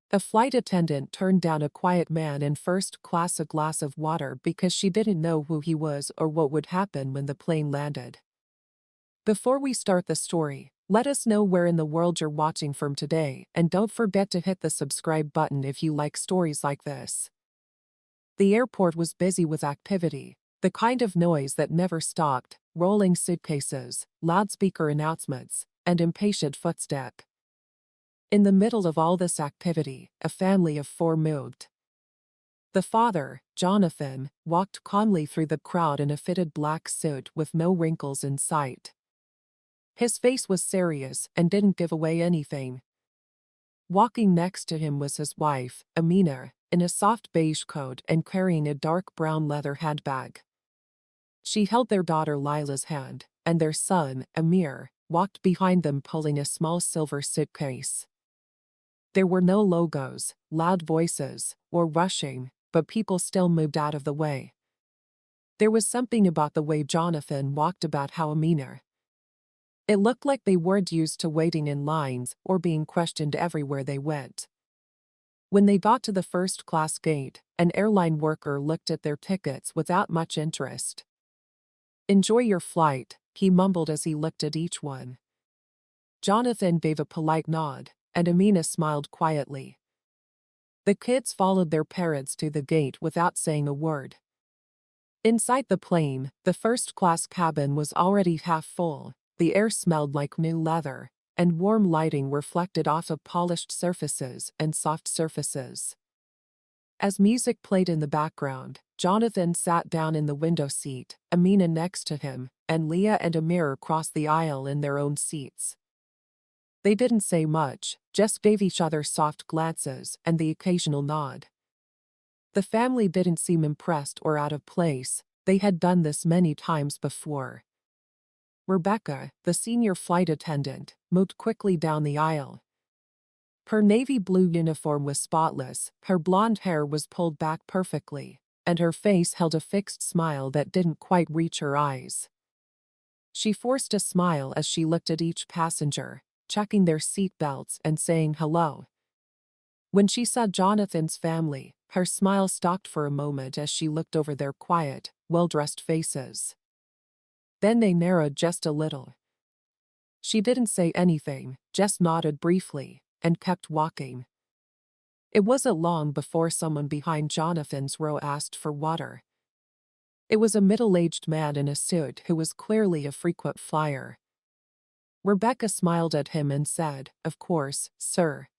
A flight attendant turned down a quiet man in first class a glass of water because she didn't know who he was or what would happen when the plane landed. Before we start the story, let us know where in the world you're watching from today, and don't forget to hit the subscribe button if you like stories like this. The airport was busy with activity, the kind of noise that never stopped, rolling suitcases, loudspeaker announcements, and impatient footsteps. In the middle of all this activity, a family of 4 moved. The father, Jonathan, walked calmly through the crowd in a fitted black suit with no wrinkles in sight. His face was serious and didn't give away anything. Walking next to him was his wife, Amina, in a soft beige coat and carrying a dark brown leather handbag. She held their daughter Lila's hand, and their son, Amir, walked behind them pulling a small silver suitcase. There were no logos, loud voices, or rushing, but people still moved out of the way. There was something about the way Jonathan walked about how Amina. It looked like they weren't used to waiting in lines or being questioned everywhere they went. When they got to the first-class gate, an airline worker looked at their tickets without much interest. "Enjoy your flight," he mumbled as he looked at each one. Jonathan gave a polite nod, and Amina smiled quietly. The kids followed their parents to the gate without saying a word. Inside the plane, the first-class cabin was already half full. The air smelled like new leather, and warm lighting reflected off of polished surfaces and soft surfaces. As music played in the background, Jonathan sat down in the window seat, Amina next to him, and Leah and Amir crossed the aisle in their own seats. They didn't say much, just gave each other soft glances and the occasional nod. The family didn't seem impressed or out of place. They had done this many times before. Rebecca, the senior flight attendant, moved quickly down the aisle. Her navy blue uniform was spotless, her blonde hair was pulled back perfectly, and her face held a fixed smile that didn't quite reach her eyes. She forced a smile as she looked at each passenger, checking their seat belts and saying hello. When she saw Jonathan's family, her smile stopped for a moment as she looked over their quiet, well-dressed faces. Then they narrowed just a little. She didn't say anything, just nodded briefly, and kept walking. It wasn't long before someone behind Jonathan's row asked for water. It was a middle-aged man in a suit who was clearly a frequent flyer. Rebecca smiled at him and said, "Of course, sir."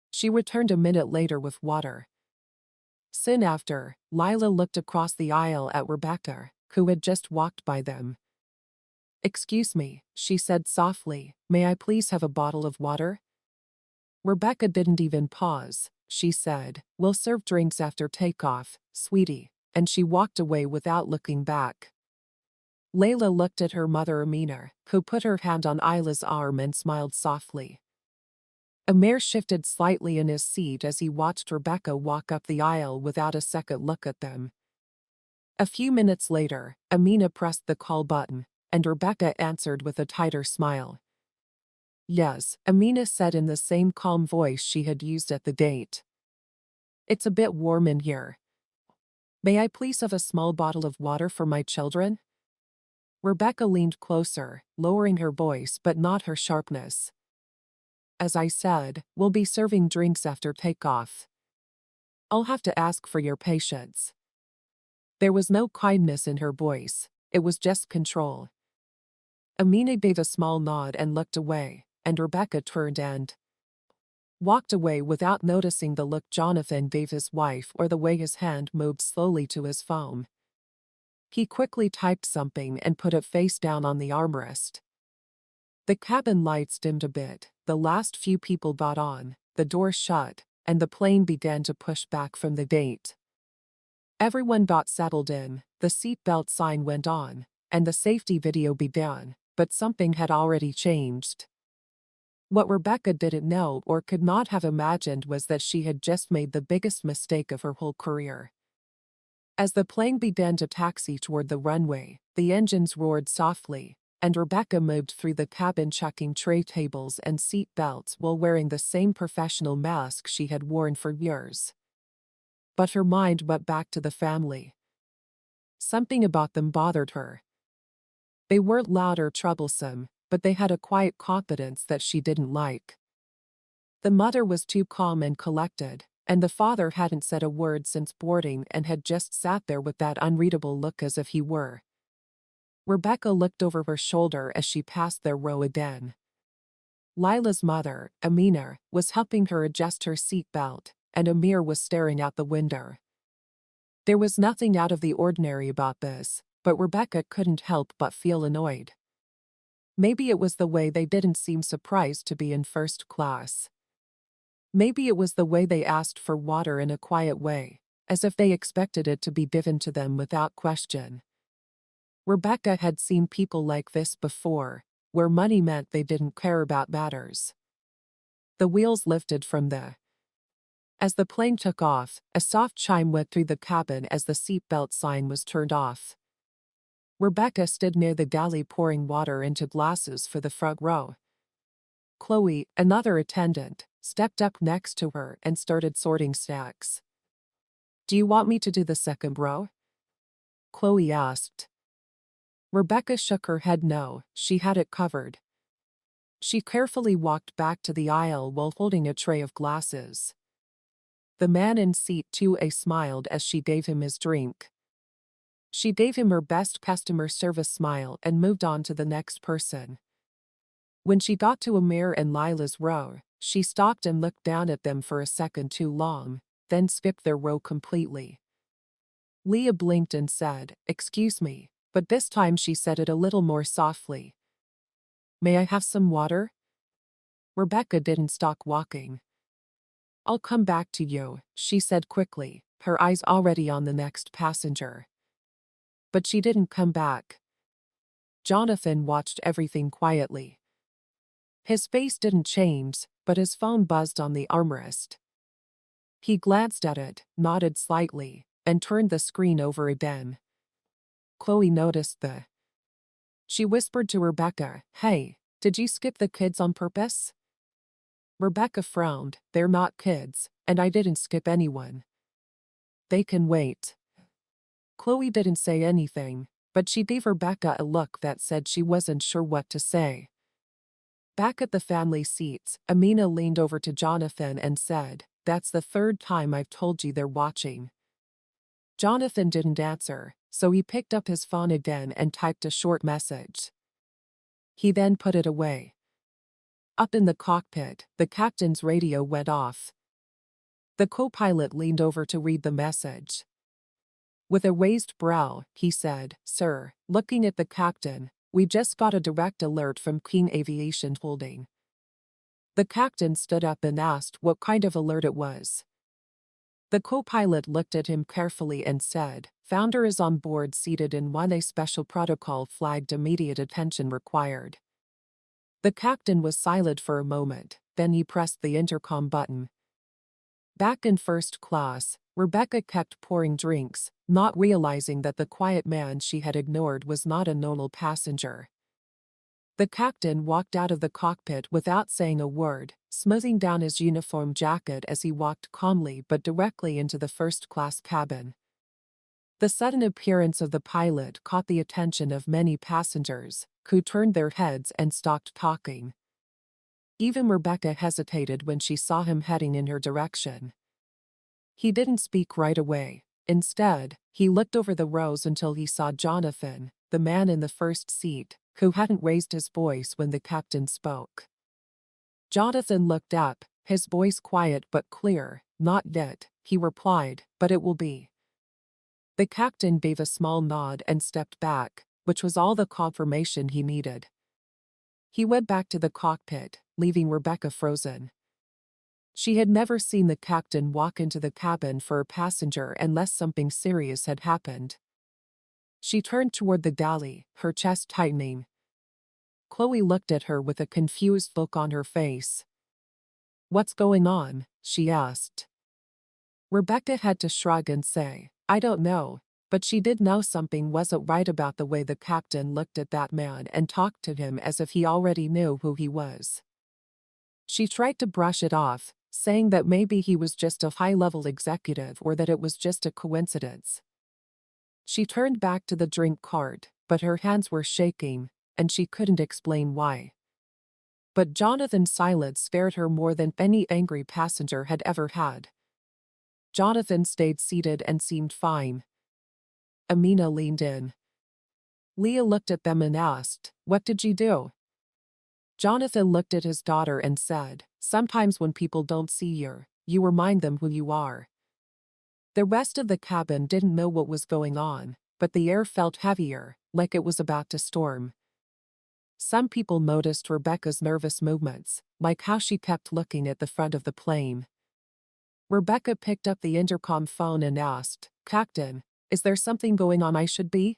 She returned a minute later with water. Soon after, Lila looked across the aisle at Rebecca, who had just walked by them. "Excuse me," she said softly, "may I please have a bottle of water?" Rebecca didn't even pause. She said, "We'll serve drinks after takeoff, sweetie," and she walked away without looking back. Layla looked at her mother Amina, who put her hand on Isla's arm and smiled softly. Amir shifted slightly in his seat as he watched Rebecca walk up the aisle without a second look at them. A few minutes later, Amina pressed the call button, and Rebecca answered with a tighter smile. "Yes," Amina said in the same calm voice she had used at the gate. "It's a bit warm in here. May I please have a small bottle of water for my children?" Rebecca leaned closer, lowering her voice but not her sharpness. "As I said, we'll be serving drinks after takeoff. I'll have to ask for your patience." There was no kindness in her voice, it was just control. Amina gave a small nod and looked away, and Rebecca turned and walked away without noticing the look Jonathan gave his wife or the way his hand moved slowly to his phone. He quickly typed something and put it face down on the armrest. The cabin lights dimmed a bit, the last few people got on, the door shut, and the plane began to push back from the gate. Everyone got settled in, the seatbelt sign went on, and the safety video began, but something had already changed. What Rebecca didn't know or could not have imagined was that she had just made the biggest mistake of her whole career. As the plane began to taxi toward the runway, the engines roared softly, and Rebecca moved through the cabin checking tray tables and seat belts while wearing the same professional mask she had worn for years. But her mind went back to the family. Something about them bothered her. They weren't loud or troublesome, but they had a quiet confidence that she didn't like. The mother was too calm and collected, and the father hadn't said a word since boarding and had just sat there with that unreadable look as if he were. Rebecca looked over her shoulder as she passed their row again. Lila's mother, Amina, was helping her adjust her seat belt, and Amir was staring out the window. There was nothing out of the ordinary about this, but Rebecca couldn't help but feel annoyed. Maybe it was the way they didn't seem surprised to be in first class. Maybe it was the way they asked for water in a quiet way, as if they expected it to be given to them without question. Rebecca had seen people like this before, where money meant they didn't care about matters. The wheels lifted from the. As the plane took off, a soft chime went through the cabin as the seatbelt sign was turned off. Rebecca stood near the galley pouring water into glasses for the front row. Chloe, another attendant, stepped up next to her and started sorting snacks. "Do you want me to do the second row?" Chloe asked. Rebecca shook her head no, she had it covered. She carefully walked back to the aisle while holding a tray of glasses. The man in seat 2A smiled as she gave him his drink. She gave him her best customer service smile and moved on to the next person. When she got to Amir and Lila's row, she stopped and looked down at them for a second too long, then skipped their row completely. Leah blinked and said, "Excuse me," but this time she said it a little more softly. "May I have some water?" Rebecca didn't stop walking. "I'll come back to you," she said quickly, her eyes already on the next passenger. But she didn't come back. Jonathan watched everything quietly. His face didn't change, but his phone buzzed on the armrest. He glanced at it, nodded slightly, and turned the screen over again. Chloe noticed the. She whispered to Rebecca, "Hey, did you skip the kids on purpose?" Rebecca frowned, "They're not kids, and I didn't skip anyone. They can wait." Chloe didn't say anything, but she gave Rebecca a look that said she wasn't sure what to say. Back at the family seats, Amina leaned over to Jonathan and said, "That's the third time I've told you they're watching." Jonathan didn't answer, so he picked up his phone again and typed a short message. He then put it away. Up in the cockpit, the captain's radio went off. The co-pilot leaned over to read the message. With a raised brow, he said, "Sir," looking at the captain, "we just got a direct alert from King Aviation Holding." The captain stood up and asked what kind of alert it was. The co-pilot looked at him carefully and said, "Founder is on board seated in 1A special protocol flagged immediate attention required." The captain was silent for a moment, then he pressed the intercom button. Back in first class, Rebecca kept pouring drinks, not realizing that the quiet man she had ignored was not a normal passenger. The captain walked out of the cockpit without saying a word, smoothing down his uniform jacket as he walked calmly but directly into the first-class cabin. The sudden appearance of the pilot caught the attention of many passengers, who turned their heads and stopped talking. Even Rebecca hesitated when she saw him heading in her direction. He didn't speak right away. Instead, he looked over the rows until he saw Jonathan, the man in the first seat, who hadn't raised his voice when the captain spoke. Jonathan looked up, his voice quiet but clear. "Not yet," he replied, "but it will be." The captain gave a small nod and stepped back, which was all the confirmation he needed. He went back to the cockpit, leaving Rebecca frozen. She had never seen the captain walk into the cabin for a passenger unless something serious had happened. She turned toward the galley, her chest tightening. Chloe looked at her with a confused look on her face. "What's going on?" she asked. Rebecca had to shrug and say, "I don't know. But she did know something wasn't right about the way the captain looked at that man and talked to him as if he already knew who he was. She tried to brush it off, saying that maybe he was just a high-level executive or that it was just a coincidence. She turned back to the drink cart, but her hands were shaking, and she couldn't explain why. But Jonathan's silence scared her more than any angry passenger had ever had. Jonathan stayed seated and seemed fine. Amina leaned in. Leah looked at them and asked, "What did you do?" Jonathan looked at his daughter and said, "Sometimes when people don't see you remind them who you are." The rest of the cabin didn't know what was going on, but the air felt heavier, like it was about to storm. Some people noticed Rebecca's nervous movements, like how she kept looking at the front of the plane. Rebecca picked up the intercom phone and asked, "Captain, is there something going on I should be?"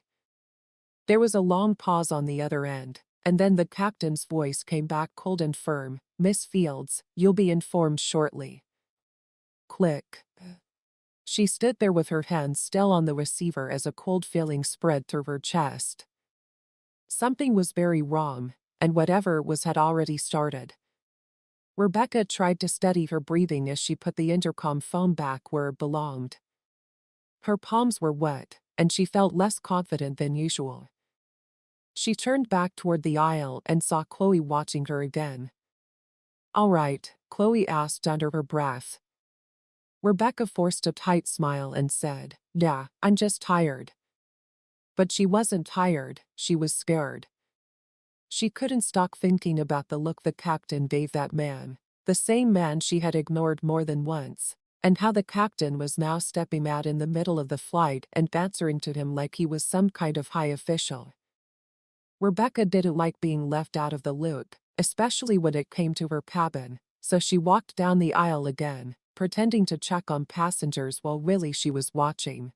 There was a long pause on the other end, and then the captain's voice came back cold and firm, "Miss Fields, you'll be informed shortly." Click. She stood there with her hands still on the receiver as a cold feeling spread through her chest. Something was very wrong, and whatever it was had already started. Rebecca tried to steady her breathing as she put the intercom phone back where it belonged. Her palms were wet, and she felt less confident than usual. She turned back toward the aisle and saw Chloe watching her again. "All right," Chloe asked under her breath. Rebecca forced a tight smile and said, "Yeah, I'm just tired." But she wasn't tired, she was scared. She couldn't stop thinking about the look the captain gave that man, the same man she had ignored more than once, and how the captain was now stepping out in the middle of the flight and answering to him like he was some kind of high official. Rebecca didn't like being left out of the loop, especially when it came to her cabin, so she walked down the aisle again, pretending to check on passengers while really she was watching.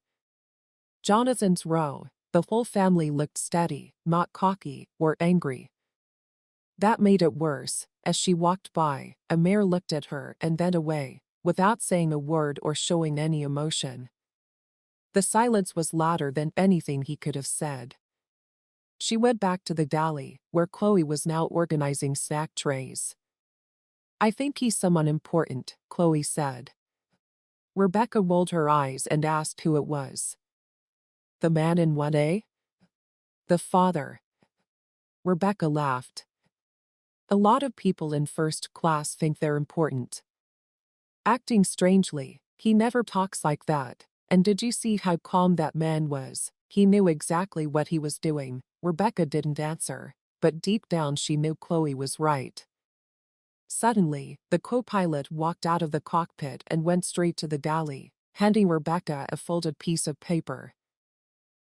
Jonathan's row, the whole family looked steady, not cocky or angry. That made it worse. As she walked by, Amir looked at her and then away, without saying a word or showing any emotion. The silence was louder than anything he could have said. She went back to the galley, where Chloe was now organizing snack trays. "I think he's someone important," Chloe said. Rebecca rolled her eyes and asked who it was. "The man in 1A? The father." Rebecca laughed. "A lot of people in first class think they're important." Acting strangely, he never talks like that, and did you see how calm that man was? He knew exactly what he was doing. Rebecca didn't answer, but deep down she knew Chloe was right. Suddenly, the co-pilot walked out of the cockpit and went straight to the galley, handing Rebecca a folded piece of paper.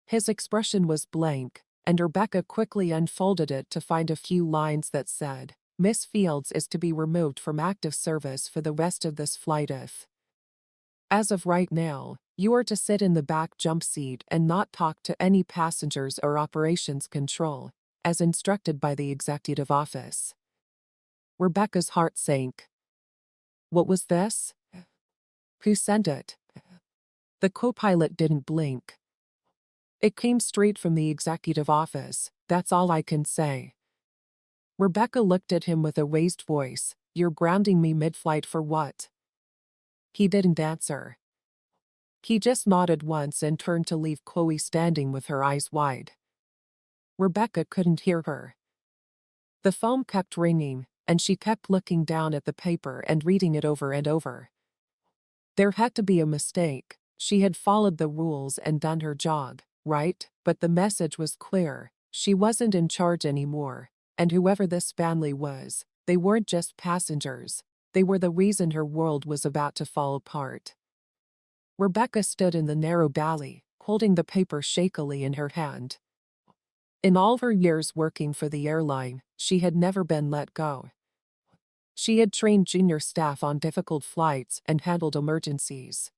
His expression was blank, and Rebecca quickly unfolded it to find a few lines that said, "Miss Fields is to be removed from active service for the rest of this flight if. As of right now, you are to sit in the back jump seat and not talk to any passengers or operations control, as instructed by the executive office." Rebecca's heart sank. What was this? Who sent it? The co-pilot didn't blink. "It came straight from the executive office, that's all I can say." Rebecca looked at him with a raised voice. "You're grounding me mid-flight for what?" He didn't answer. He just nodded once and turned to leave Chloe standing with her eyes wide. Rebecca couldn't hear her. The phone kept ringing, and she kept looking down at the paper and reading it over and over. There had to be a mistake. She had followed the rules and done her job, right? But the message was clear. She wasn't in charge anymore, and whoever this family was, they weren't just passengers. They were the reason her world was about to fall apart. Rebecca stood in the narrow galley, holding the paper shakily in her hand. In all her years working for the airline, she had never been let go. She had trained junior staff on difficult flights and handled emergencies.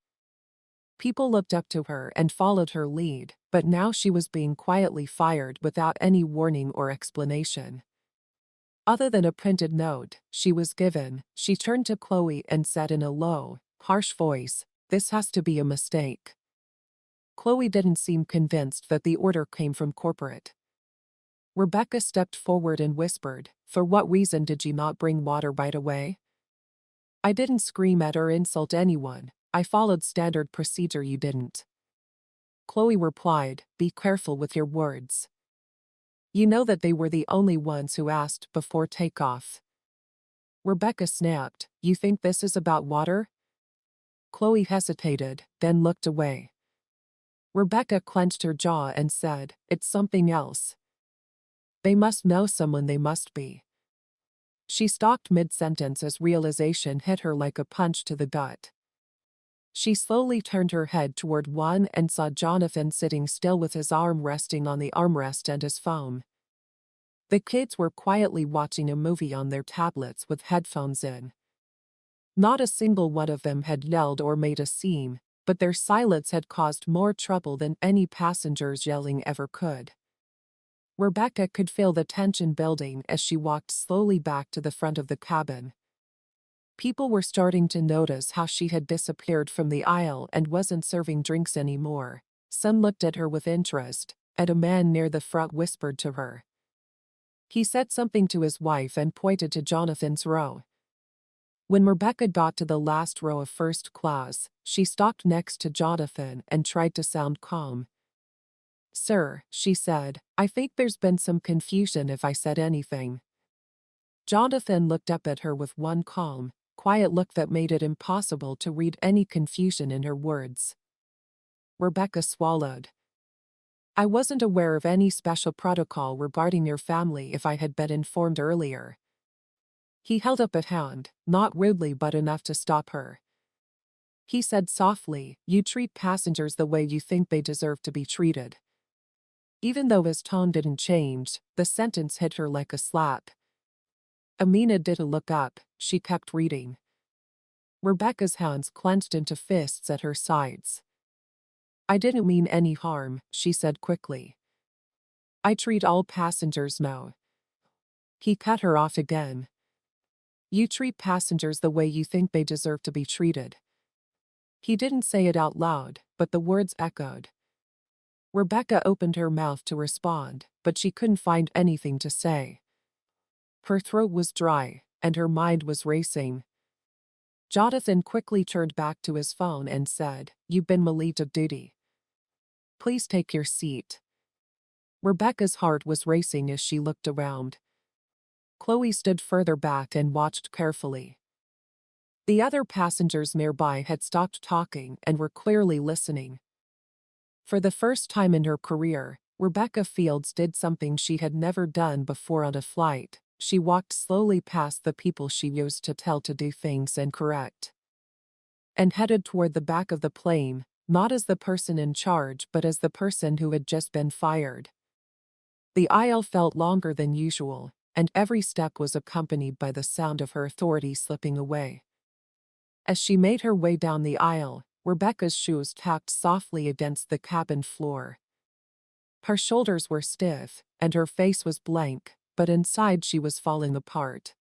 People looked up to her and followed her lead, but now she was being quietly fired without any warning or explanation. Other than a printed note she was given, she turned to Chloe and said in a low, harsh voice, "This has to be a mistake." Chloe didn't seem convinced that the order came from corporate. Rebecca stepped forward and whispered, "For what reason did you not bring water right away?" "I didn't scream at or insult anyone. I followed standard procedure. You didn't." Chloe replied, "Be careful with your words. You know that they were the only ones who asked before takeoff." Rebecca snapped, "You think this is about water?" Chloe hesitated, then looked away. Rebecca clenched her jaw and said, "It's something else. They must know someone. They must be." She stopped mid-sentence as realization hit her like a punch to the gut. She slowly turned her head toward one and saw Jonathan sitting still with his arm resting on the armrest and his phone. The kids were quietly watching a movie on their tablets with headphones in. Not a single one of them had yelled or made a scene, but their silence had caused more trouble than any passenger's yelling ever could. Rebecca could feel the tension building as she walked slowly back to the front of the cabin. People were starting to notice how she had disappeared from the aisle and wasn't serving drinks anymore. Some looked at her with interest, and a man near the front whispered to her. He said something to his wife and pointed to Jonathan's row. When Rebecca got to the last row of first class, she stopped next to Jonathan and tried to sound calm. "Sir," she said, "I think there's been some confusion if I said anything." Jonathan looked up at her with one calm, quiet look that made it impossible to read any confusion in her words. Rebecca swallowed. "I wasn't aware of any special protocol regarding your family. If I had been informed earlier." He held up a hand, not rudely but enough to stop her. He said softly, "You treat passengers the way you think they deserve to be treated." Even though his tone didn't change, the sentence hit her like a slap. Amina didn't look up, she kept reading. Rebecca's hands clenched into fists at her sides. "I didn't mean any harm," she said quickly. "I treat all passengers now." He cut her off again. "You treat passengers the way you think they deserve to be treated." He didn't say it out loud, but the words echoed. Rebecca opened her mouth to respond, but she couldn't find anything to say. Her throat was dry, and her mind was racing. Jonathan quickly turned back to his phone and said, "You've been relieved of duty. Please take your seat." Rebecca's heart was racing as she looked around. Chloe stood further back and watched carefully. The other passengers nearby had stopped talking and were clearly listening. For the first time in her career, Rebecca Fields did something she had never done before on a flight. She walked slowly past the people she used to tell to do things and correct, and headed toward the back of the plane, not as the person in charge but as the person who had just been fired. The aisle felt longer than usual, and every step was accompanied by the sound of her authority slipping away. As she made her way down the aisle, Rebecca's shoes tapped softly against the cabin floor. Her shoulders were stiff, and her face was blank, but inside she was falling apart.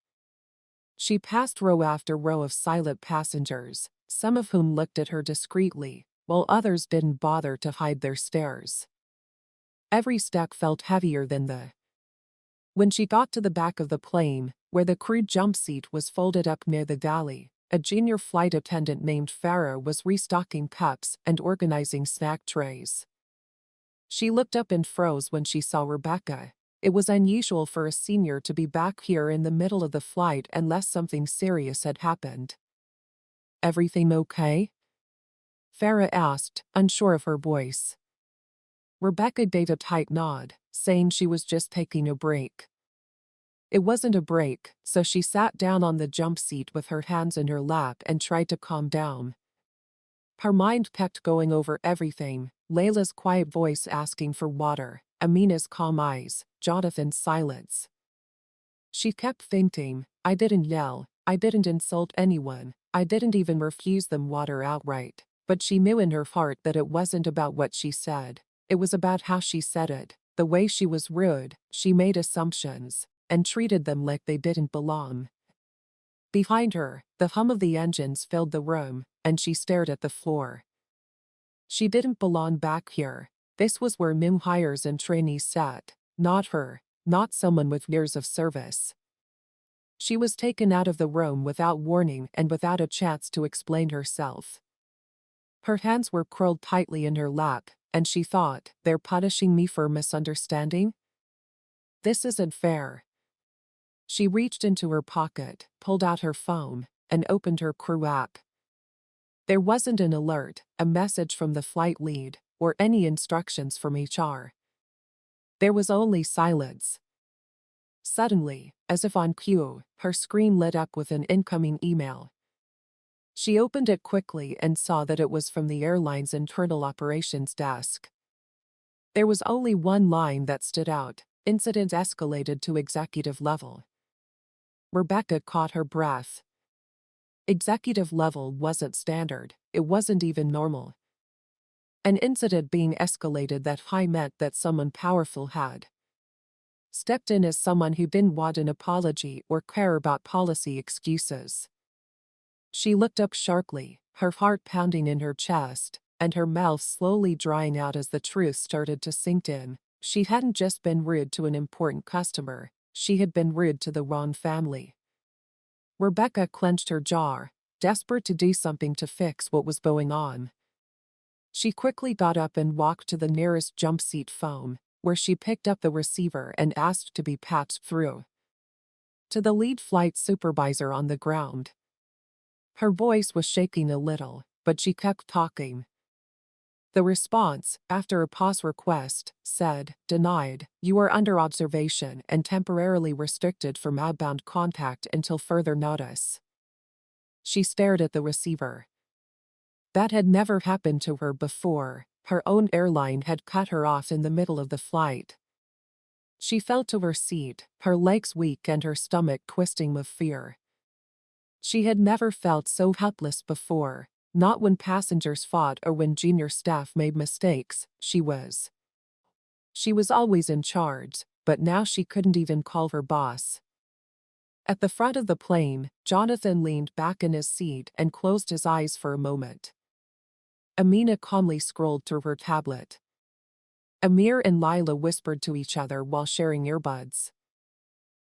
She passed row after row of silent passengers, some of whom looked at her discreetly, while others didn't bother to hide their stares. Every step felt heavier than the. When she got to the back of the plane, where the crew jump seat was folded up near the galley, a junior flight attendant named Farah was restocking cups and organizing snack trays. She looked up and froze when she saw Rebecca. It was unusual for a senior to be back here in the middle of the flight unless something serious had happened. "Everything okay?" Farah asked, unsure of her voice. Rebecca gave a tight nod, saying she was just taking a break. It wasn't a break, so she sat down on the jump seat with her hands in her lap and tried to calm down. Her mind kept going over everything: Layla's quiet voice asking for water, Amina's calm eyes, Jonathan's silence. She kept thinking, "I didn't yell, I didn't insult anyone, I didn't even refuse them water outright." But she knew in her heart that it wasn't about what she said. It was about how she said it, the way she was rude. She made assumptions and treated them like they didn't belong. Behind her, the hum of the engines filled the room, and she stared at the floor. She didn't belong back here. This was where new hires and trainees sat, not her, not someone with years of service. She was taken out of the room without warning and without a chance to explain herself. Her hands were curled tightly in her lap, and she thought, they're punishing me for misunderstanding? This isn't fair. She reached into her pocket, pulled out her phone, and opened her crew app. There wasn't an alert, a message from the flight lead, or any instructions from HR. There was only silence. Suddenly, as if on cue, her screen lit up with an incoming email. She opened it quickly and saw that it was from the airline's internal operations desk. There was only one line that stood out: incident escalated to executive level. Rebecca caught her breath. Executive level wasn't standard, it wasn't even normal. An incident being escalated that high meant that someone powerful had stepped in as someone who didn't want an apology or care about policy excuses. She looked up sharply, her heart pounding in her chest, and her mouth slowly drying out as the truth started to sink in. She hadn't just been rude to an important customer, she had been rude to the wrong family. Rebecca clenched her jaw, desperate to do something to fix what was going on. She quickly got up and walked to the nearest jump seat phone, where she picked up the receiver and asked to be patched through to the lead flight supervisor on the ground. Her voice was shaking a little, but she kept talking. The response, after a pause request, said, "Denied, you are under observation and temporarily restricted from outbound contact until further notice." She stared at the receiver. That had never happened to her before. Her own airline had cut her off in the middle of the flight. She fell to her seat, her legs weak and her stomach twisting with fear. She had never felt so helpless before, not when passengers fought or when junior staff made mistakes. She was always in charge, but now she couldn't even call her boss. At the front of the plane, Jonathan leaned back in his seat and closed his eyes for a moment. Amina calmly scrolled through her tablet. Amir and Lila whispered to each other while sharing earbuds.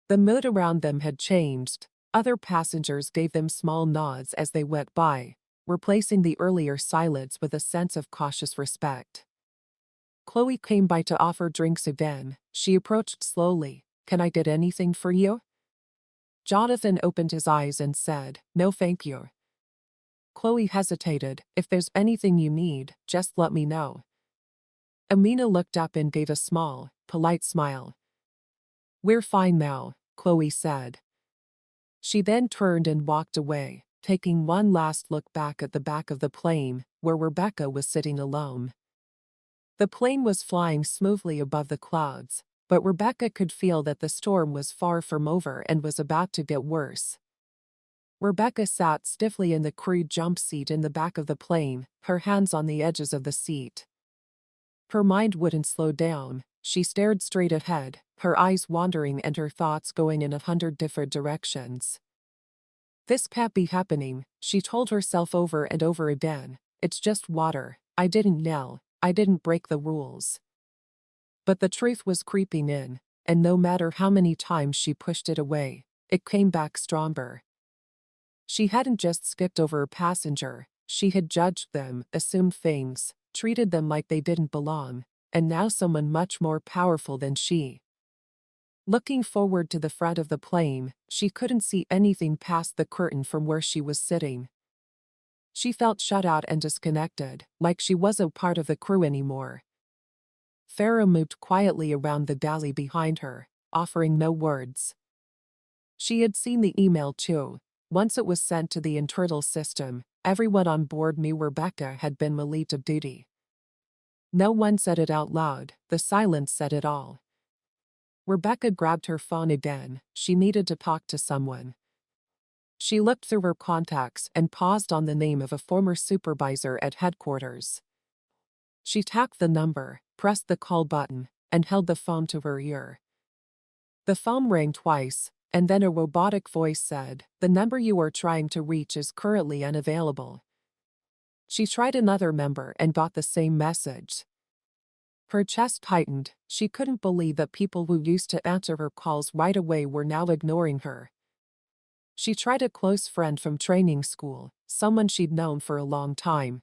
The mood around them had changed. Other passengers gave them small nods as they went by, replacing the earlier silence with a sense of cautious respect. Chloe came by to offer drinks again. She approached slowly. "Can I get anything for you?" Jonathan opened his eyes and said, "No thank you." Chloe hesitated. "If there's anything you need, just let me know." Amina looked up and gave a small, polite smile. "We're fine now," Chloe said. She then turned and walked away, taking one last look back at the back of the plane, where Rebecca was sitting alone. The plane was flying smoothly above the clouds, but Rebecca could feel that the storm was far from over and was about to get worse. Rebecca sat stiffly in the crew jump seat in the back of the plane, her hands on the edges of the seat. Her mind wouldn't slow down. She stared straight ahead, her eyes wandering and her thoughts going in 100 different directions. "This can't be happening," she told herself over and over again. "It's just water. I didn't yell. I didn't break the rules." But the truth was creeping in, and no matter how many times she pushed it away, it came back stronger. She hadn't just skipped over a passenger, she had judged them, assumed things, treated them like they didn't belong, and now someone much more powerful than she. Looking forward to the front of the plane, she couldn't see anything past the curtain from where she was sitting. She felt shut out and disconnected, like she wasn't part of the crew anymore. Farah moved quietly around the galley behind her, offering no words. She had seen the email too. Once it was sent to the internal system, everyone on board knew Rebecca had been relieved of duty. No one said it out loud, the silence said it all. Rebecca grabbed her phone again. She needed to talk to someone. She looked through her contacts and paused on the name of a former supervisor at headquarters. She tapped the number, pressed the call button, and held the phone to her ear. The phone rang twice, and then a robotic voice said, "The number you are trying to reach is currently unavailable." She tried another member and got the same message. Her chest tightened. She couldn't believe that people who used to answer her calls right away were now ignoring her. She tried a close friend from training school, someone she'd known for a long time.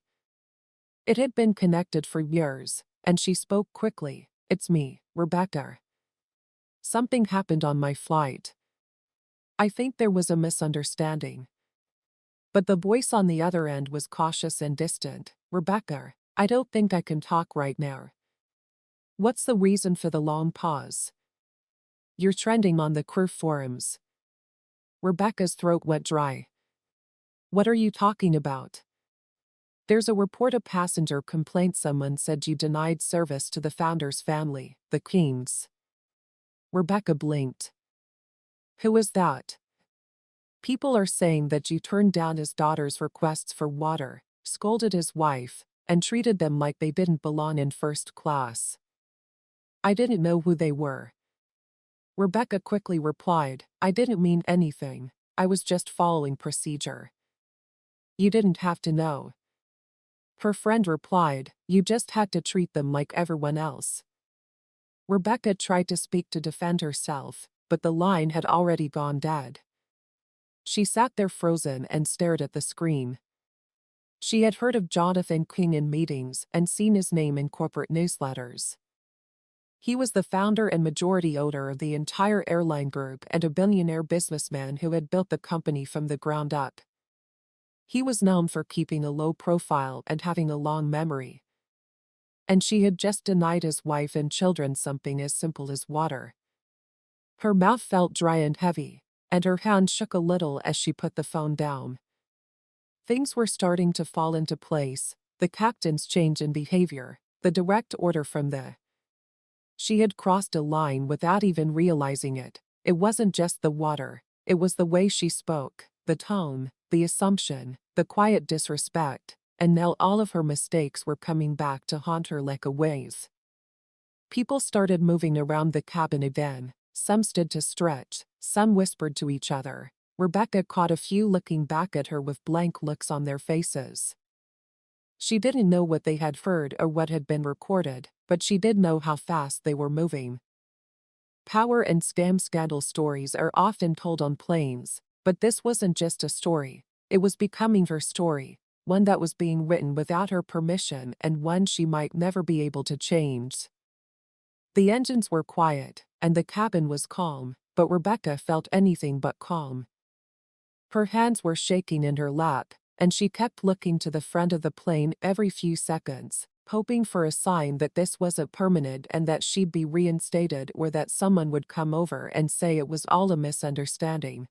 It had been connected for years, and she spoke quickly. "It's me, Rebecca. Something happened on my flight. I think there was a misunderstanding." But the voice on the other end was cautious and distant. "Rebecca, I don't think I can talk right now." "What's the reason for the long pause?" "You're trending on the crew forums." Rebecca's throat went dry. "What are you talking about?" "There's a report of passenger complaint. Someone said you denied service to the founder's family, the Kings." Rebecca blinked. "Who is that?" "People are saying that you turned down his daughter's requests for water, scolded his wife, and treated them like they didn't belong in first class." "I didn't know who they were." Rebecca quickly replied, "I didn't mean anything. I was just following procedure." "You didn't have to know." Her friend replied, "You just had to treat them like everyone else." Rebecca tried to speak to defend herself, but the line had already gone dead. She sat there frozen and stared at the screen. She had heard of Jonathan King in meetings and seen his name in corporate newsletters. He was the founder and majority owner of the entire Airline group and a billionaire businessman who had built the company from the ground up. He was known for keeping a low profile and having a long memory. And she had just denied his wife and children something as simple as water. Her mouth felt dry and heavy, and her hand shook a little as she put the phone down. Things were starting to fall into place, the captain's change in behavior, the direct order from the... She had crossed a line without even realizing it. It wasn't just the water, it was the way she spoke, the tone, the assumption, the quiet disrespect, and now all of her mistakes were coming back to haunt her like a wave. People started moving around the cabin again. Some stood to stretch, some whispered to each other. Rebecca caught a few looking back at her with blank looks on their faces. She didn't know what they had heard or what had been recorded, but she did know how fast they were moving. Power and scam scandal stories are often told on planes, but this wasn't just a story. It was becoming her story, one that was being written without her permission and one she might never be able to change. The engines were quiet, and the cabin was calm, but Rebecca felt anything but calm. Her hands were shaking in her lap, and she kept looking to the front of the plane every few seconds, hoping for a sign that this wasn't permanent and that she'd be reinstated or that someone would come over and say it was all a misunderstanding.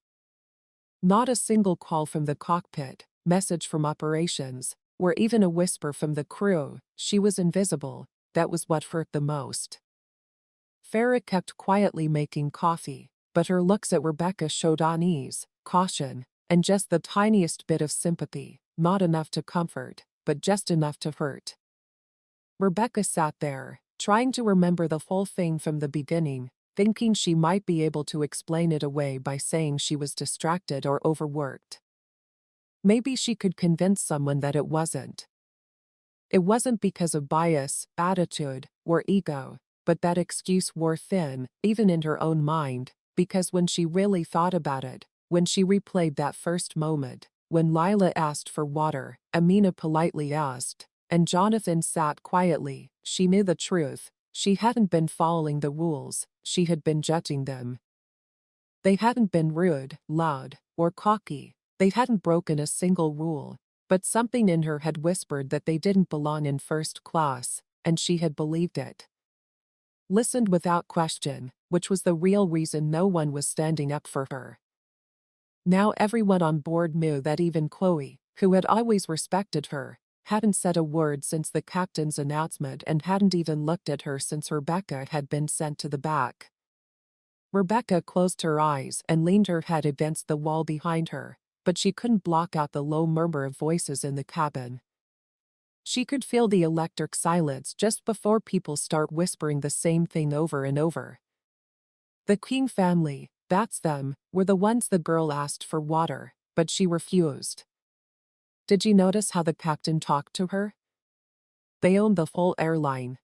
Not a single call from the cockpit, message from operations, or even a whisper from the crew. She was invisible. That was what hurt the most. Farah kept quietly making coffee, but her looks at Rebecca showed unease, caution, and just the tiniest bit of sympathy, not enough to comfort, but just enough to hurt. Rebecca sat there, trying to remember the whole thing from the beginning, thinking she might be able to explain it away by saying she was distracted or overworked. Maybe she could convince someone that it wasn't. It wasn't because of bias, attitude, or ego, but that excuse wore thin, even in her own mind, because when she really thought about it, when she replayed that first moment, when Lila asked for water, Amina politely asked, and Jonathan sat quietly, she knew the truth. She hadn't been following the rules, she had been judging them. They hadn't been rude, loud, or cocky. They hadn't broken a single rule, but something in her had whispered that they didn't belong in first class, and she had believed it. Listened without question, which was the real reason no one was standing up for her. Now everyone on board knew that even Chloe, who had always respected her, hadn't said a word since the captain's announcement and hadn't even looked at her since Rebecca had been sent to the back. Rebecca closed her eyes and leaned her head against the wall behind her, but she couldn't block out the low murmur of voices in the cabin. She could feel the electric silence just before people start whispering the same thing over and over. The King family, that's them, were the ones the girl asked for water, but she refused. Did you notice how the captain talked to her? They owned the whole airline.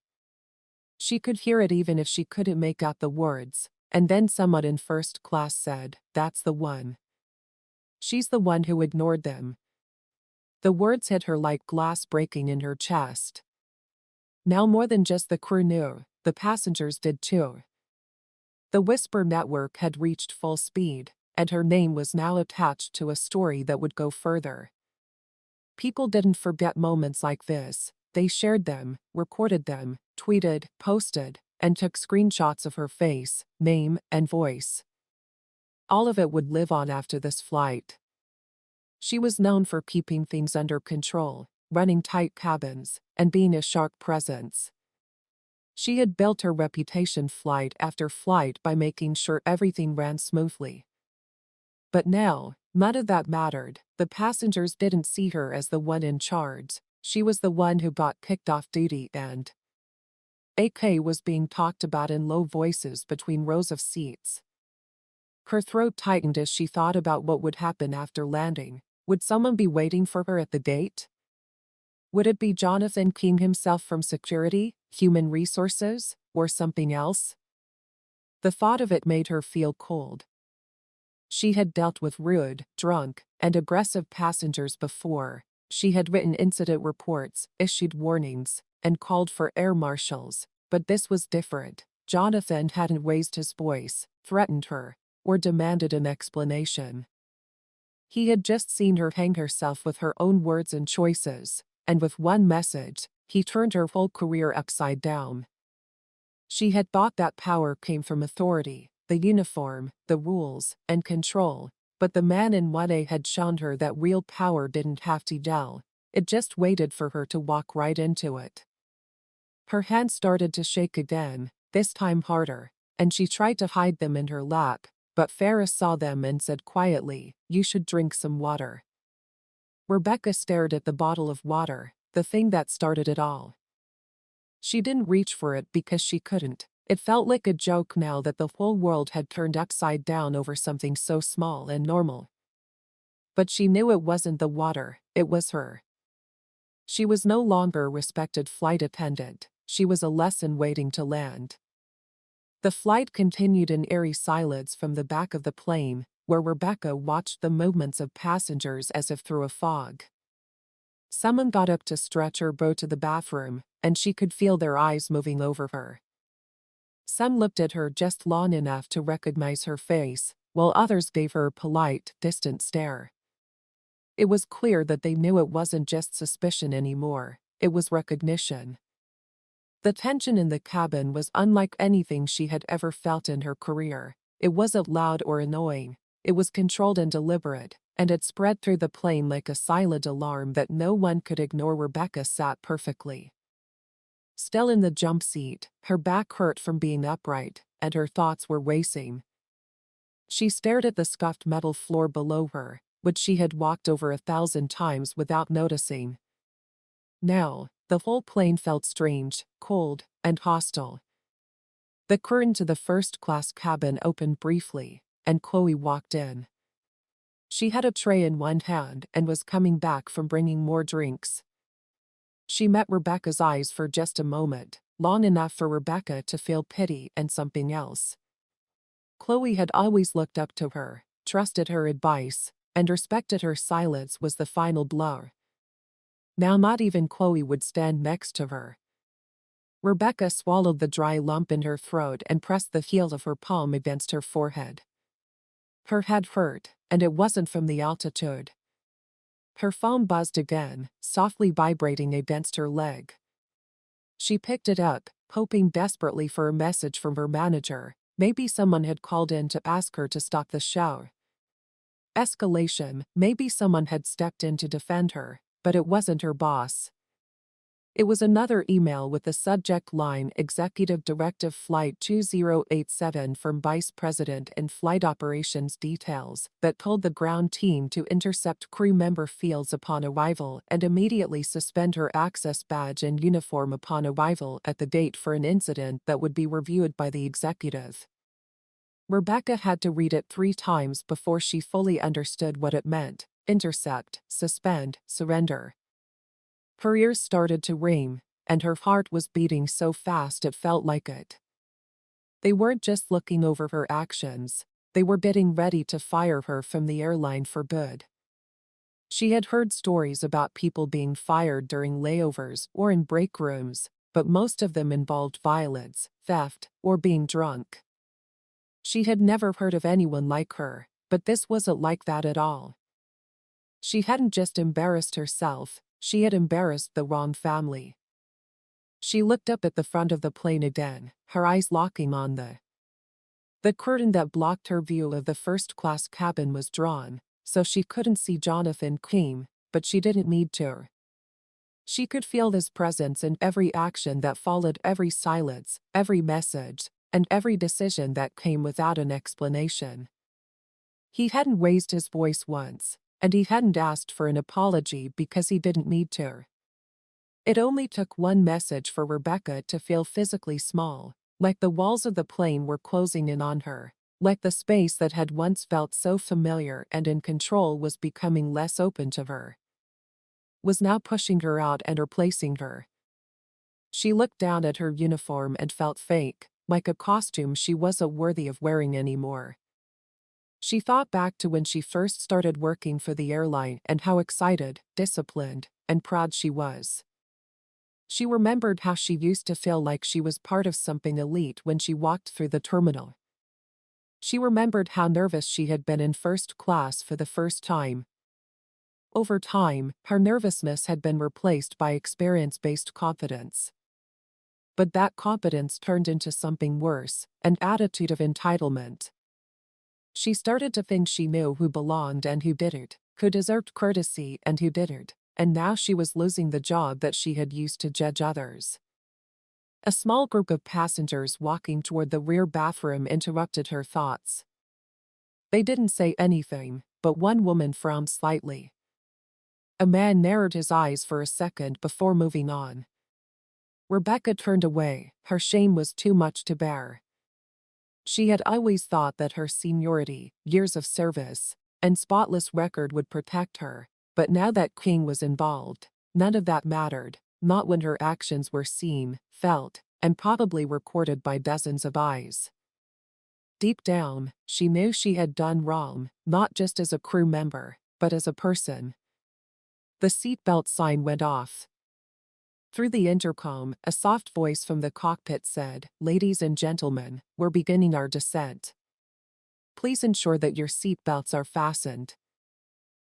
She could hear it even if she couldn't make out the words, and then someone in first class said, "That's the one. She's the one who ignored them." The words hit her like glass breaking in her chest. Now more than just the crew knew, the passengers did too. The Whisper network had reached full speed, and her name was now attached to a story that would go further. People didn't forget moments like this. They shared them, recorded them, tweeted, posted, and took screenshots of her face, name, and voice. All of it would live on after this flight. She was known for keeping things under control, running tight cabins, and being a sharp presence. She had built her reputation flight after flight by making sure everything ran smoothly. But now, none of that mattered. The passengers didn't see her as the one in charge. She was the one who got kicked off duty and AK was being talked about in low voices between rows of seats. Her throat tightened as she thought about what would happen after landing. Would someone be waiting for her at the gate? Would it be Jonathan King himself from security, human resources, or something else? The thought of it made her feel cold. She had dealt with rude, drunk, and aggressive passengers before. She had written incident reports, issued warnings, and called for air marshals, but this was different. Jonathan hadn't raised his voice, threatened her, or demanded an explanation. He had just seen her hang herself with her own words and choices, and with one message, he turned her whole career upside down. She had thought that power came from authority, the uniform, the rules, and control, but the man in 1A had shown her that real power didn't have to yell, it just waited for her to walk right into it. Her hands started to shake again, this time harder, and she tried to hide them in her lap, but Ferris saw them and said quietly, "You should drink some water." Rebecca stared at the bottle of water, the thing that started it all. She didn't reach for it because she couldn't. It felt like a joke now that the whole world had turned upside down over something so small and normal. But she knew it wasn't the water, it was her. She was no longer a respected flight attendant, she was a lesson waiting to land. The flight continued in eerie silence from the back of the plane, where Rebecca watched the movements of passengers as if through a fog. Someone got up to stretch or go to the bathroom, and she could feel their eyes moving over her. Some looked at her just long enough to recognize her face, while others gave her a polite, distant stare. It was clear that they knew it wasn't just suspicion anymore, it was recognition. The tension in the cabin was unlike anything she had ever felt in her career. It wasn't loud or annoying, it was controlled and deliberate, and it spread through the plane like a silent alarm that no one could ignore. Rebecca sat perfectly still in the jump seat, her back hurt from being upright, and her thoughts were racing. She stared at the scuffed metal floor below her, which she had walked over 1,000 times without noticing. Now, the whole plane felt strange, cold, and hostile. The curtain to the first-class cabin opened briefly, and Chloe walked in. She had a tray in one hand and was coming back from bringing more drinks. She met Rebecca's eyes for just a moment, long enough for Rebecca to feel pity and something else. Chloe had always looked up to her, trusted her advice, and respected her silence was the final blow. Now not even Chloe would stand next to her. Rebecca swallowed the dry lump in her throat and pressed the heel of her palm against her forehead. Her head hurt, and it wasn't from the altitude. Her phone buzzed again, softly vibrating against her leg. She picked it up, hoping desperately for a message from her manager. Maybe someone had called in to ask her to stop the show. Escalation, maybe someone had stepped in to defend her, but it wasn't her boss. It was another email with the subject line Executive Directive Flight 2087 from Vice President and Flight Operations details that told the ground team to intercept crew member Fields upon arrival and immediately suspend her access badge and uniform upon arrival at the gate for an incident that would be reviewed by the executive. Rebecca had to read it 3 times before she fully understood what it meant. intercept, suspend, surrender. Her ears started to ring, and her heart was beating so fast it felt like it. They weren't just looking over her actions, they were getting ready to fire her from the airline for good. She had heard stories about people being fired during layovers or in break rooms, but most of them involved violence, theft, or being drunk. She had never heard of anyone like her, but this wasn't like that at all. She hadn't just embarrassed herself, she had embarrassed the wrong family. She looked up at the front of the plane again, her eyes locking on the curtain that blocked her view of the first-class cabin was drawn, so she couldn't see Jonathan King, but she didn't need to. She could feel his presence in every action that followed, every silence, every message, and every decision that came without an explanation. He hadn't raised his voice once, and he hadn't asked for an apology because he didn't need to. It only took one message for Rebecca to feel physically small, like the walls of the plane were closing in on her, like the space that had once felt so familiar and in control was becoming less open to her, was now pushing her out and replacing her. She looked down at her uniform and felt fake, like a costume she wasn't worthy of wearing anymore. She thought back to when she first started working for the airline and how excited, disciplined, and proud she was. She remembered how she used to feel like she was part of something elite when she walked through the terminal. She remembered how nervous she had been in first class for the first time. Over time, her nervousness had been replaced by experience-based confidence. But that confidence turned into something worse, an attitude of entitlement. She started to think she knew who belonged and who didn't, who deserved courtesy and who didn't, and now she was losing the job that she had used to judge others. A small group of passengers walking toward the rear bathroom interrupted her thoughts. They didn't say anything, but one woman frowned slightly. A man narrowed his eyes for a second before moving on. Rebecca turned away, her shame was too much to bear. She had always thought that her seniority, years of service, and spotless record would protect her, but now that King was involved, none of that mattered, not when her actions were seen, felt, and probably recorded by dozens of eyes. Deep down, she knew she had done wrong, not just as a crew member, but as a person. The seatbelt sign went off. Through the intercom, a soft voice from the cockpit said, "Ladies and gentlemen, we're beginning our descent. Please ensure that your seatbelts are fastened.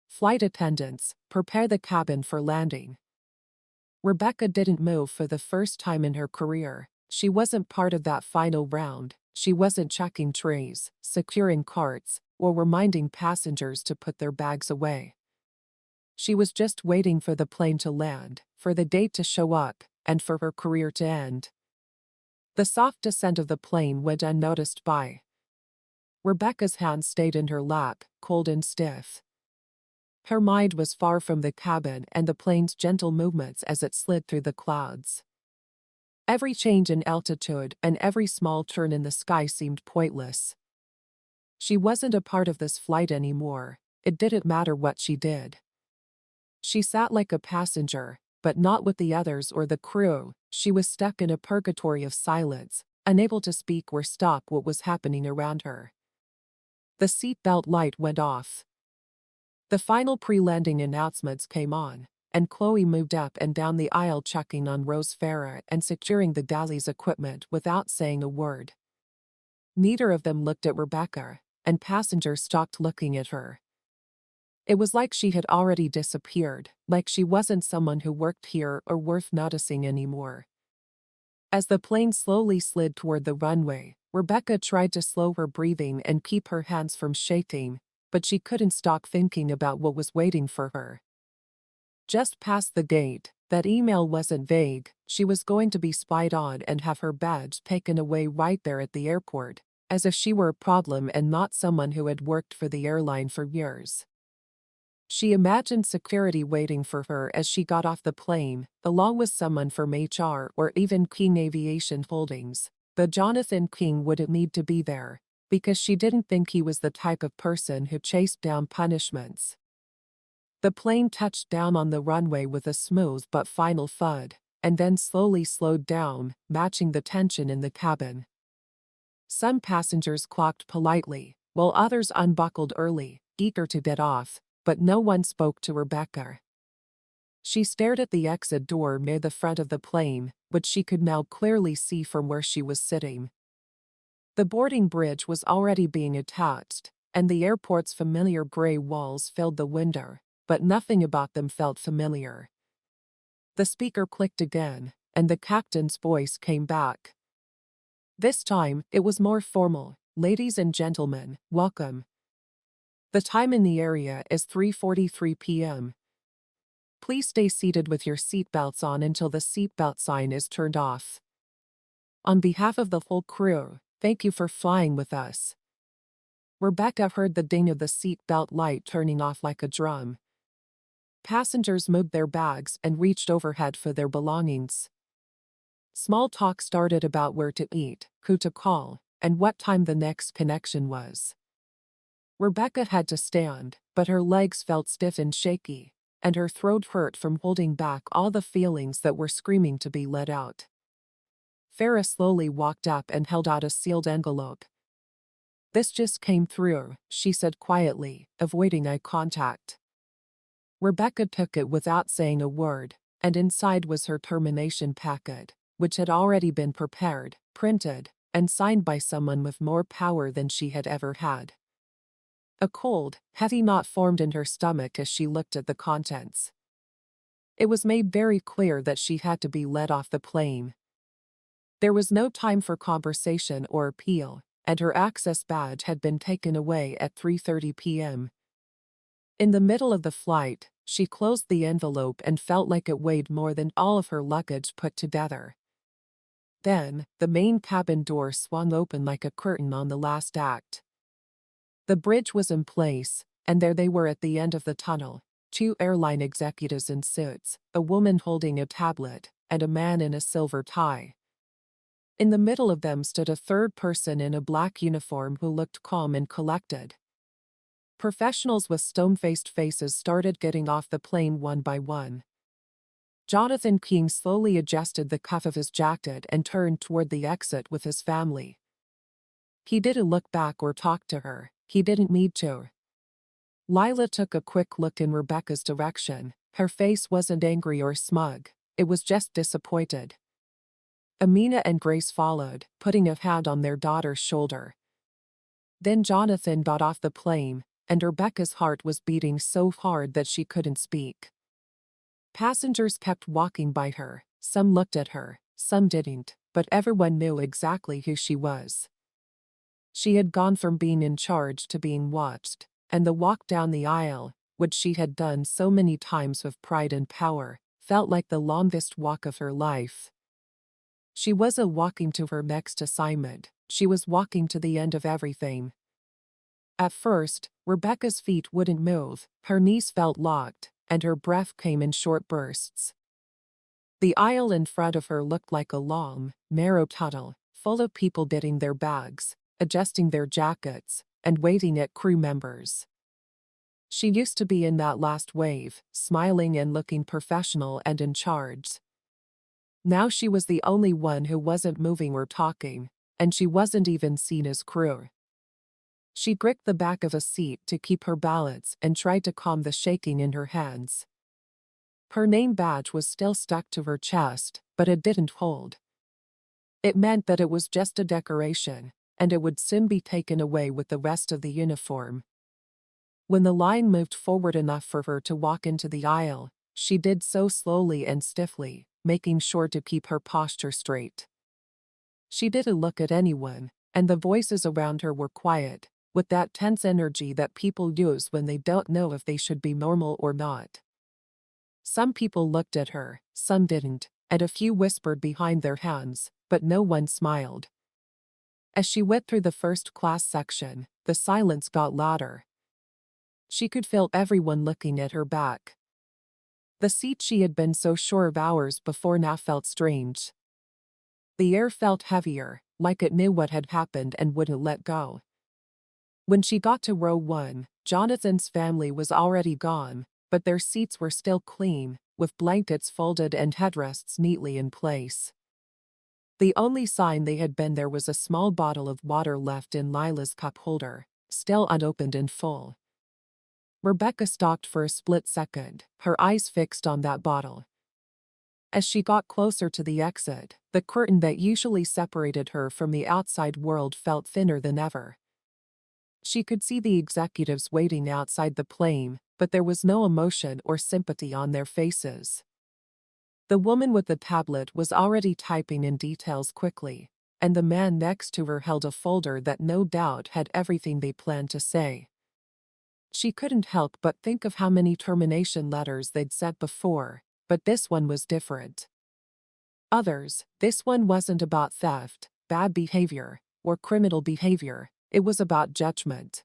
Flight attendants, prepare the cabin for landing." Rebecca didn't move for the first time in her career. She wasn't part of that final round. She wasn't checking trays, securing carts, or reminding passengers to put their bags away. She was just waiting for the plane to land, for the date to show up, and for her career to end. The soft descent of the plane went unnoticed by. Rebecca's hand stayed in her lap, cold and stiff. Her mind was far from the cabin and the plane's gentle movements as it slid through the clouds. Every change in altitude and every small turn in the sky seemed pointless. She wasn't a part of this flight anymore. It didn't matter what she did. She sat like a passenger, but not with the others or the crew. She was stuck in a purgatory of silence, unable to speak or stop what was happening around her. The seatbelt light went off. The final pre-landing announcements came on, and Chloe moved up and down the aisle checking on Rose Farah and securing the galley's equipment without saying a word. Neither of them looked at Rebecca, and passengers stopped looking at her. It was like she had already disappeared, like she wasn't someone who worked here or worth noticing anymore. As the plane slowly slid toward the runway, Rebecca tried to slow her breathing and keep her hands from shaking, but she couldn't stop thinking about what was waiting for her. Just past the gate, that email wasn't vague. She was going to be spied on and have her badge taken away right there at the airport, as if she were a problem and not someone who had worked for the airline for years. She imagined security waiting for her as she got off the plane, along with someone from HR or even King Aviation Holdings. But Jonathan King wouldn't need to be there, because she didn't think he was the type of person who chased down punishments. The plane touched down on the runway with a smooth but final thud, and then slowly slowed down, matching the tension in the cabin. Some passengers clocked politely, while others unbuckled early, eager to get off, but no one spoke to Rebecca. She stared at the exit door near the front of the plane, which she could now clearly see from where she was sitting. The boarding bridge was already being attached, and the airport's familiar gray walls filled the window, but nothing about them felt familiar. The speaker clicked again, and the captain's voice came back. This time, it was more formal. "Ladies and gentlemen, welcome. The time in the area is 3:43 p.m. Please stay seated with your seatbelts on until the seatbelt sign is turned off. On behalf of the whole crew, thank you for flying with us." Rebecca heard the ding of the seatbelt light turning off like a drum. Passengers moved their bags and reached overhead for their belongings. Small talk started about where to eat, who to call, and what time the next connection was. Rebecca had to stand, but her legs felt stiff and shaky, and her throat hurt from holding back all the feelings that were screaming to be let out. Farah slowly walked up and held out a sealed envelope. "This just came through," she said quietly, avoiding eye contact. Rebecca took it without saying a word, and inside was her termination packet, which had already been prepared, printed, and signed by someone with more power than she had ever had. A cold, heavy knot formed in her stomach as she looked at the contents. It was made very clear that she had to be let off the plane. There was no time for conversation or appeal, and her access badge had been taken away at 3:30 p.m. In the middle of the flight, she closed the envelope and felt like it weighed more than all of her luggage put together. Then, the main cabin door swung open like a curtain on the last act. The bridge was in place, and there they were at the end of the tunnel, 2 airline executives in suits, a woman holding a tablet, and a man in a silver tie. In the middle of them stood a third person in a black uniform who looked calm and collected. Professionals with stone-faced faces started getting off the plane one by one. Jonathan King slowly adjusted the cuff of his jacket and turned toward the exit with his family. He didn't look back or talk to her. He didn't need to. Lila took a quick look in Rebecca's direction. Her face wasn't angry or smug. It was just disappointed. Amina and Grace followed, putting a hand on their daughter's shoulder. Then Jonathan got off the plane, and Rebecca's heart was beating so hard that she couldn't speak. Passengers kept walking by her. Some looked at her, some didn't, but everyone knew exactly who she was. She had gone from being in charge to being watched, and the walk down the aisle, which she had done so many times with pride and power, felt like the longest walk of her life. She wasn't walking to her next assignment, she was walking to the end of everything. At first, Rebecca's feet wouldn't move, her knees felt locked, and her breath came in short bursts. The aisle in front of her looked like a long, narrow tunnel, full of people getting their bags, adjusting their jackets, and waving at crew members. She used to be in that last wave, smiling and looking professional and in charge. Now she was the only one who wasn't moving or talking, and she wasn't even seen as crew. She gripped the back of a seat to keep her balance and tried to calm the shaking in her hands. Her name badge was still stuck to her chest, but it didn't hold. It meant that it was just a decoration, and it would soon be taken away with the rest of the uniform. When the line moved forward enough for her to walk into the aisle, she did so slowly and stiffly, making sure to keep her posture straight. She didn't look at anyone, and the voices around her were quiet, with that tense energy that people use when they don't know if they should be normal or not. Some people looked at her, some didn't, and a few whispered behind their hands, but no one smiled. As she went through the first-class section, the silence got louder. She could feel everyone looking at her back. The seat she had been so sure of hours before now felt strange. The air felt heavier, like it knew what had happened and wouldn't let go. When she got to row 1, Jonathan's family was already gone, but their seats were still clean, with blankets folded and headrests neatly in place. The only sign they had been there was a small bottle of water left in Lila's cup holder, still unopened and full. Rebecca stopped for a split second, her eyes fixed on that bottle. As she got closer to the exit, the curtain that usually separated her from the outside world felt thinner than ever. She could see the executives waiting outside the plane, but there was no emotion or sympathy on their faces. The woman with the tablet was already typing in details quickly, and the man next to her held a folder that no doubt had everything they planned to say. She couldn't help but think of how many termination letters they'd sent before, but this one was different. This one wasn't about theft, bad behavior, or criminal behavior, it was about judgment.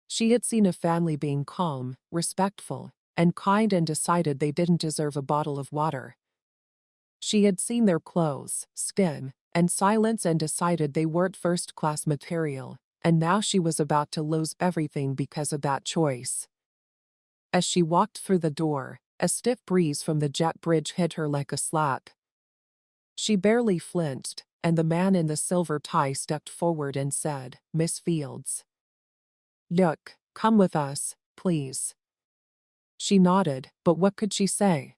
She had seen a family being calm, respectful, and kind and decided they didn't deserve a bottle of water. She had seen their clothes, skin, and silence and decided they weren't first-class material, and now she was about to lose everything because of that choice. As she walked through the door, a stiff breeze from the jet bridge hit her like a slap. She barely flinched, and the man in the silver tie stepped forward and said, "Miss Fields. Look, come with us, please." She nodded, but what could she say?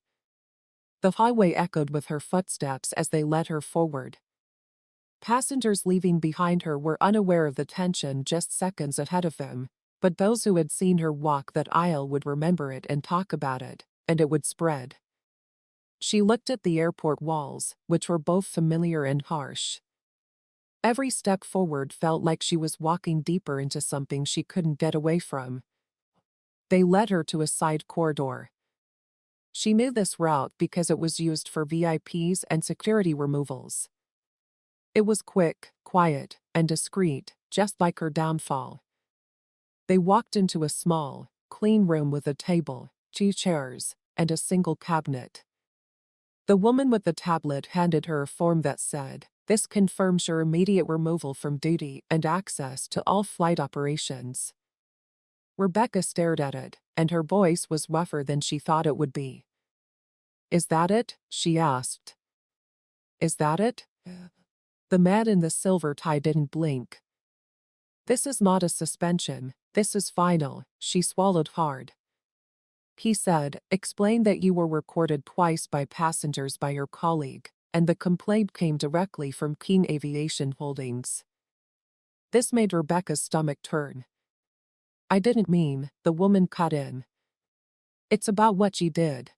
The highway echoed with her footsteps as they led her forward. Passengers leaving behind her were unaware of the tension just seconds ahead of them, but those who had seen her walk that aisle would remember it and talk about it, and it would spread. She looked at the airport walls, which were both familiar and harsh. Every step forward felt like she was walking deeper into something she couldn't get away from. They led her to a side corridor. She knew this route because it was used for VIPs and security removals. It was quick, quiet, and discreet, just like her downfall. They walked into a small, clean room with a table, 2 chairs, and a single cabinet. The woman with the tablet handed her a form that said, "This confirms your immediate removal from duty and access to all flight operations." Rebecca stared at it, and her voice was rougher than she thought it would be. "Is that it?" she asked. "Is that it?" The man in the silver tie didn't blink. "This is not a suspension, this is final," she swallowed hard. He said, "Explain that you were recorded twice by passengers by your colleague, and the complaint came directly from King Aviation Holdings." This made Rebecca's stomach turn. "I didn't mean," the woman cut in. "It's about what you did."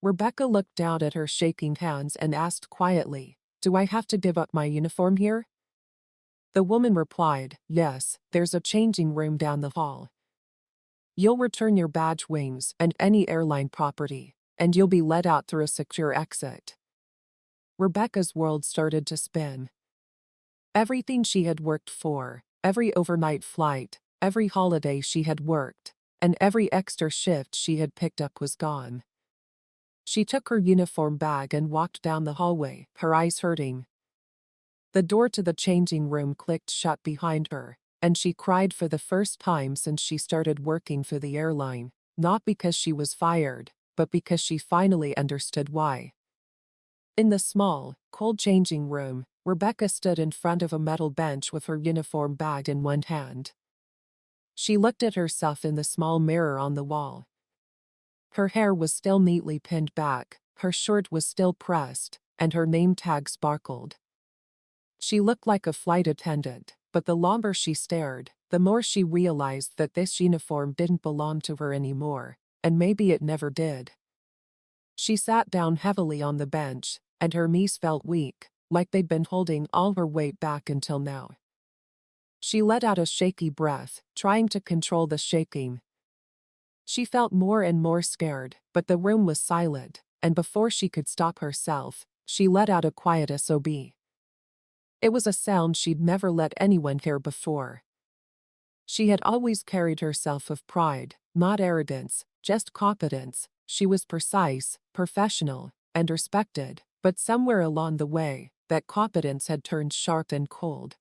Rebecca looked down at her shaking hands and asked quietly, "Do I have to give up my uniform here?" The woman replied, "Yes, there's a changing room down the hall. You'll return your badge, wings, and any airline property, and you'll be let out through a secure exit." Rebecca's world started to spin. Everything she had worked for, every overnight flight, every holiday she had worked, and every extra shift she had picked up was gone. She took her uniform bag and walked down the hallway, her eyes hurting. The door to the changing room clicked shut behind her, and she cried for the first time since she started working for the airline, not because she was fired, but because she finally understood why. In the small, cold changing room, Rebecca stood in front of a metal bench with her uniform bag in one hand. She looked at herself in the small mirror on the wall. Her hair was still neatly pinned back, her shirt was still pressed, and her name tag sparkled. She looked like a flight attendant, but the longer she stared, the more she realized that this uniform didn't belong to her anymore, and maybe it never did. She sat down heavily on the bench, and her knees felt weak, like they'd been holding all her weight back until now. She let out a shaky breath, trying to control the shaking. She felt more and more scared, but the room was silent, and before she could stop herself, she let out a quiet SOB. It was a sound she'd never let anyone hear before. She had always carried herself with pride, not arrogance, just competence. She was precise, professional, and respected, but somewhere along the way, that competence had turned sharp and cold.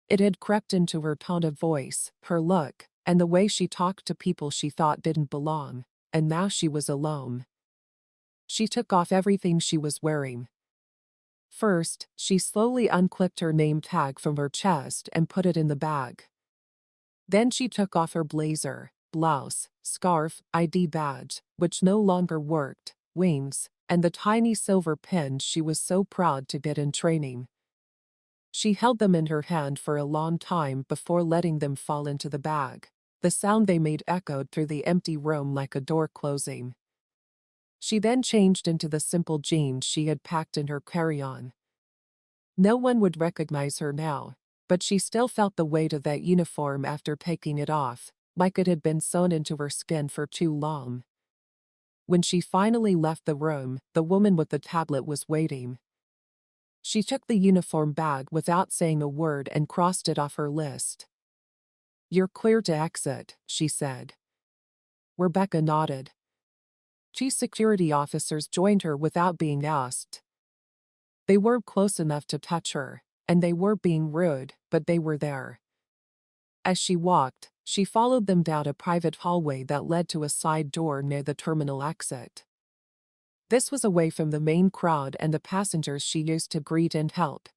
It had crept into her tone of voice, her look, and the way she talked to people she thought didn't belong, and now she was alone. She took off everything she was wearing. First, she slowly unclipped her name tag from her chest and put it in the bag. Then she took off her blazer, blouse, scarf, ID badge, which no longer worked, wings, and the tiny silver pin she was so proud to get in training. She held them in her hand for a long time before letting them fall into the bag. The sound they made echoed through the empty room like a door closing. She then changed into the simple jeans she had packed in her carry-on. No one would recognize her now, but she still felt the weight of that uniform after taking it off, like it had been sewn into her skin for too long. When she finally left the room, the woman with the tablet was waiting. She took the uniform bag without saying a word and crossed it off her list. "You're clear to exit," she said. Rebecca nodded. 2 security officers joined her without being asked. They weren't close enough to touch her, and they were being rude, but they were there. As she walked, she followed them down a private hallway that led to a side door near the terminal exit. This was away from the main crowd and the passengers she used to greet and help.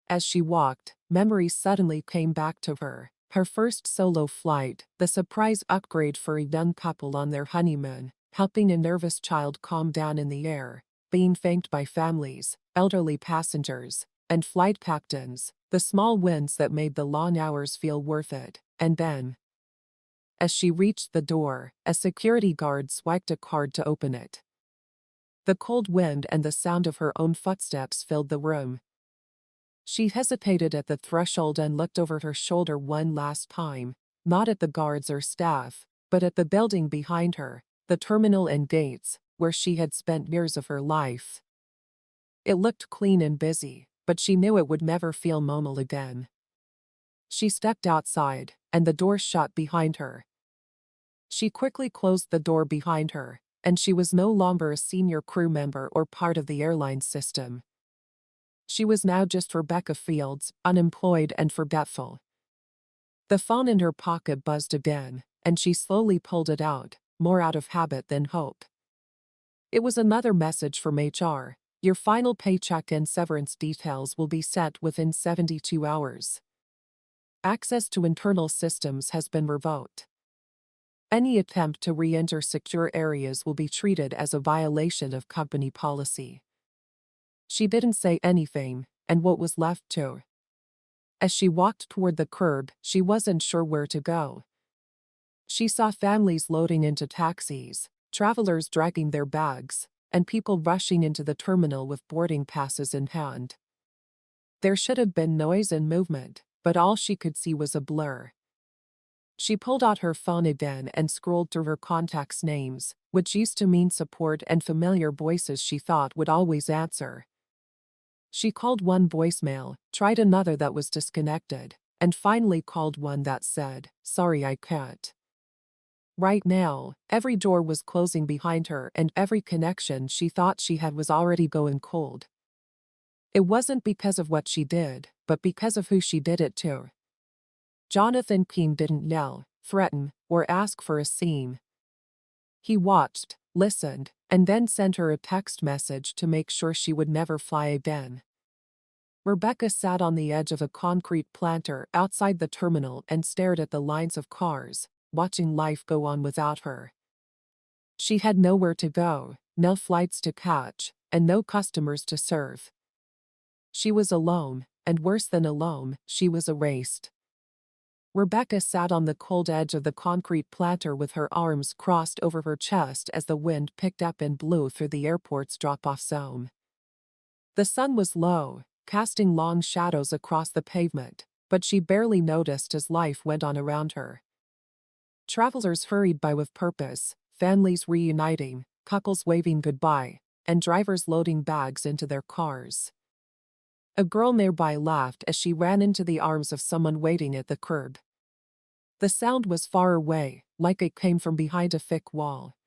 As she walked, memories suddenly came back to her. Her first solo flight, the surprise upgrade for a young couple on their honeymoon, helping a nervous child calm down in the air, being thanked by families, elderly passengers, and flight captains, the small wins that made the long hours feel worth it. And then, as she reached the door, a security guard swiped a card to open it. The cold wind and the sound of her own footsteps filled the room. She hesitated at the threshold and looked over her shoulder one last time, not at the guards or staff, but at the building behind her, the terminal and gates, where she had spent years of her life. It looked clean and busy, but she knew it would never feel normal again. She stepped outside, and the door shut behind her. She quickly closed the door behind her, and she was no longer a senior crew member or part of the airline system. She was now just Rebecca Fields, unemployed and forgetful. The phone in her pocket buzzed again, and she slowly pulled it out, more out of habit than hope. It was another message from HR. "Your final paycheck and severance details will be sent within 72 hours. Access to internal systems has been revoked. Any attempt to re-enter secure areas will be treated as a violation of company policy." She didn't say anything, and what was left to? As she walked toward the curb, she wasn't sure where to go. She saw families loading into taxis, travelers dragging their bags, and people rushing into the terminal with boarding passes in hand. There should have been noise and movement, but all she could see was a blur. She pulled out her phone again and scrolled through her contacts' names, which used to mean support and familiar voices she thought would always answer. She called one voicemail, tried another that was disconnected, and finally called one that said, "Sorry, I can't." Right now, every door was closing behind her and every connection she thought she had was already going cold. It wasn't because of what she did, but because of who she did it to. Jonathan Keene didn't yell, threaten, or ask for a scene. He watched, listened, and then sent her a text message to make sure she would never fly again. Rebecca sat on the edge of a concrete planter outside the terminal and stared at the lines of cars, watching life go on without her. She had nowhere to go, no flights to catch, and no customers to serve. She was alone, and worse than alone, she was erased. Rebecca sat on the cold edge of the concrete planter with her arms crossed over her chest as the wind picked up and blew through the airport's drop-off zone. The sun was low, casting long shadows across the pavement, but she barely noticed as life went on around her. Travelers hurried by with purpose, families reuniting, couples waving goodbye, and drivers loading bags into their cars. A girl nearby laughed as she ran into the arms of someone waiting at the curb. The sound was far away, like it came from behind a thick wall.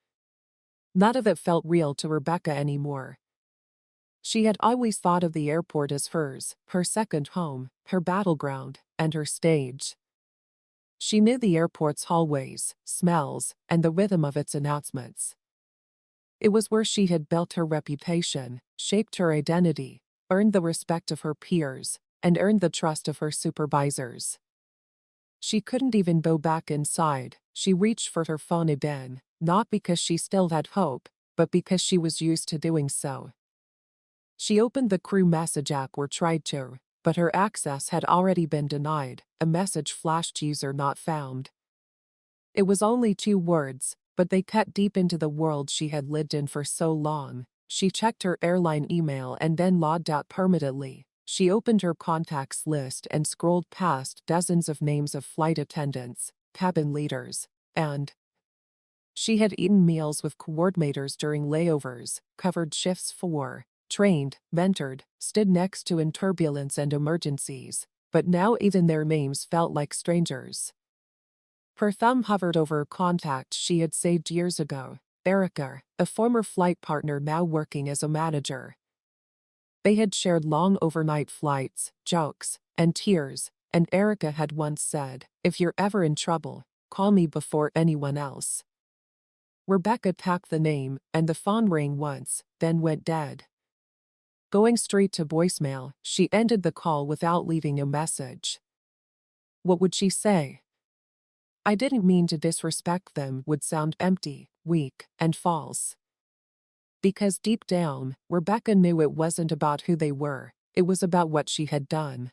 None of it felt real to Rebecca anymore. She had always thought of the airport as hers, her second home, her battleground, and her stage. She knew the airport's hallways, smells, and the rhythm of its announcements. It was where she had built her reputation, shaped her identity, earned the respect of her peers, and earned the trust of her supervisors. She couldn't even go back inside. She reached for her phone again, not because she still had hope, but because she was used to doing so. She opened the crew message app or tried to, but her access had already been denied. A message flashed, "User not found." It was only 2 words, but they cut deep into the world she had lived in for so long. She checked her airline email and then logged out permanently. She opened her contacts list and scrolled past dozens of names of flight attendants, cabin leaders, and she had eaten meals with coordinators during layovers, covered shifts for, trained, mentored, stood next to in turbulence and emergencies, but now even their names felt like strangers. Her thumb hovered over a contact she had saved years ago, Erica, a former flight partner now working as a manager. They had shared long overnight flights, jokes, and tears, and Erica had once said, "If you're ever in trouble, call me before anyone else." Rebecca tapped the name, and the phone rang once, then went dead. Going straight to voicemail, she ended the call without leaving a message. What would she say? "I didn't mean to disrespect them" would sound empty, weak, and false. Because deep down, Rebecca knew it wasn't about who they were, it was about what she had done.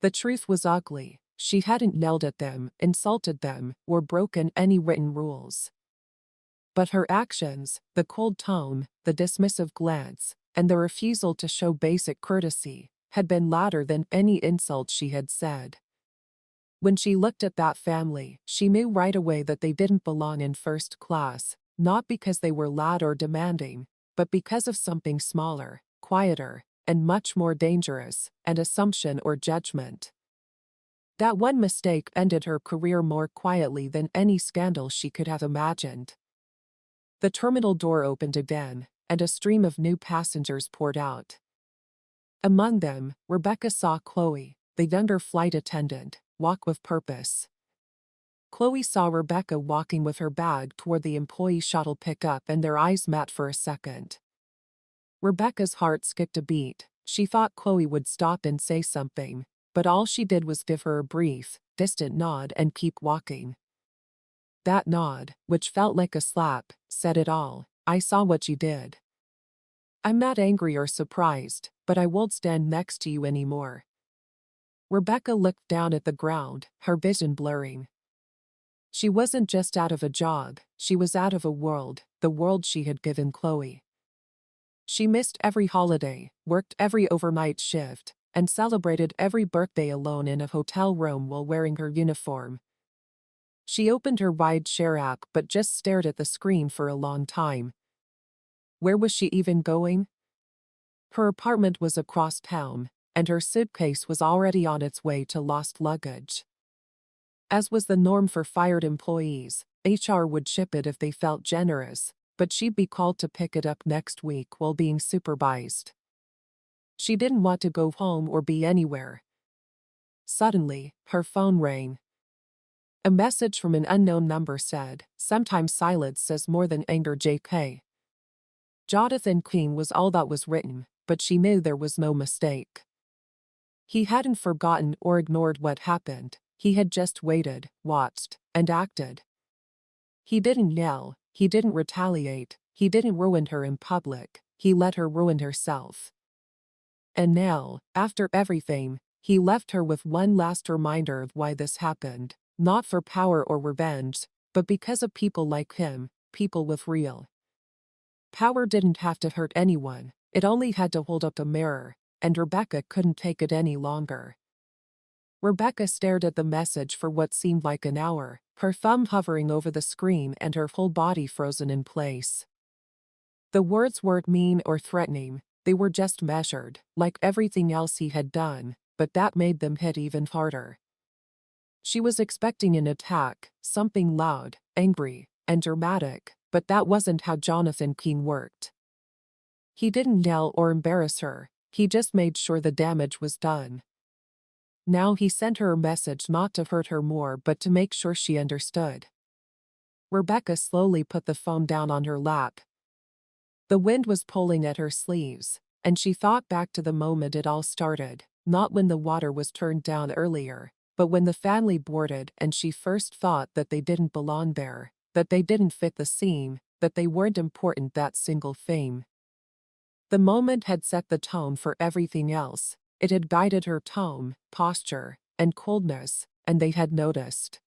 The truth was ugly. She hadn't yelled at them, insulted them, or broken any written rules. But her actions, the cold tone, the dismissive glance, and the refusal to show basic courtesy, had been louder than any insult she had said. When she looked at that family, she knew right away that they didn't belong in first class, not because they were loud or demanding, but because of something smaller, quieter, and much more dangerous, an assumption or judgment. That one mistake ended her career more quietly than any scandal she could have imagined. The terminal door opened again, and a stream of new passengers poured out. Among them, Rebecca saw Chloe, the younger flight attendant, walk with purpose. Chloe saw Rebecca walking with her bag toward the employee shuttle pickup, and their eyes met for a second. Rebecca's heart skipped a beat. She thought Chloe would stop and say something, but all she did was give her a brief, distant nod and keep walking. That nod, which felt like a slap, said it all. "I saw what you did. I'm not angry or surprised, but I won't stand next to you anymore." Rebecca looked down at the ground, her vision blurring. She wasn't just out of a job, she was out of a world, the world she had given Chloe. She missed every holiday, worked every overnight shift, and celebrated every birthday alone in a hotel room while wearing her uniform. She opened her ride-share app but just stared at the screen for a long time. Where was she even going? Her apartment was across town, and her suitcase was already on its way to lost luggage. As was the norm for fired employees, HR would ship it if they felt generous, but she'd be called to pick it up next week while being supervised. She didn't want to go home or be anywhere. Suddenly, her phone rang. A message from an unknown number said, "Sometimes silence says more than anger, JK." Jonathan King was all that was written, but she knew there was no mistake. He hadn't forgotten or ignored what happened. He had just waited, watched, and acted. He didn't yell, he didn't retaliate, he didn't ruin her in public, he let her ruin herself. And now, after everything, he left her with one last reminder of why this happened, not for power or revenge, but because of people like him, people with real power didn't have to hurt anyone, it only had to hold up a mirror, and Rebecca couldn't take it any longer. Rebecca stared at the message for what seemed like an hour, her thumb hovering over the screen and her whole body frozen in place. The words weren't mean or threatening, they were just measured, like everything else he had done, but that made them hit even harder. She was expecting an attack, something loud, angry, and dramatic, but that wasn't how Jonathan King worked. He didn't yell or embarrass her, he just made sure the damage was done. Now he sent her a message not to hurt her more but to make sure she understood. Rebecca slowly put the phone down on her lap. The wind was pulling at her sleeves, and she thought back to the moment it all started, not when the water was turned down earlier, but when the family boarded and she first thought that they didn't belong there, that they didn't fit the scene, that they weren't important that single fame. The moment had set the tone for everything else. It had guided her tone, posture, and coldness, and they had noticed.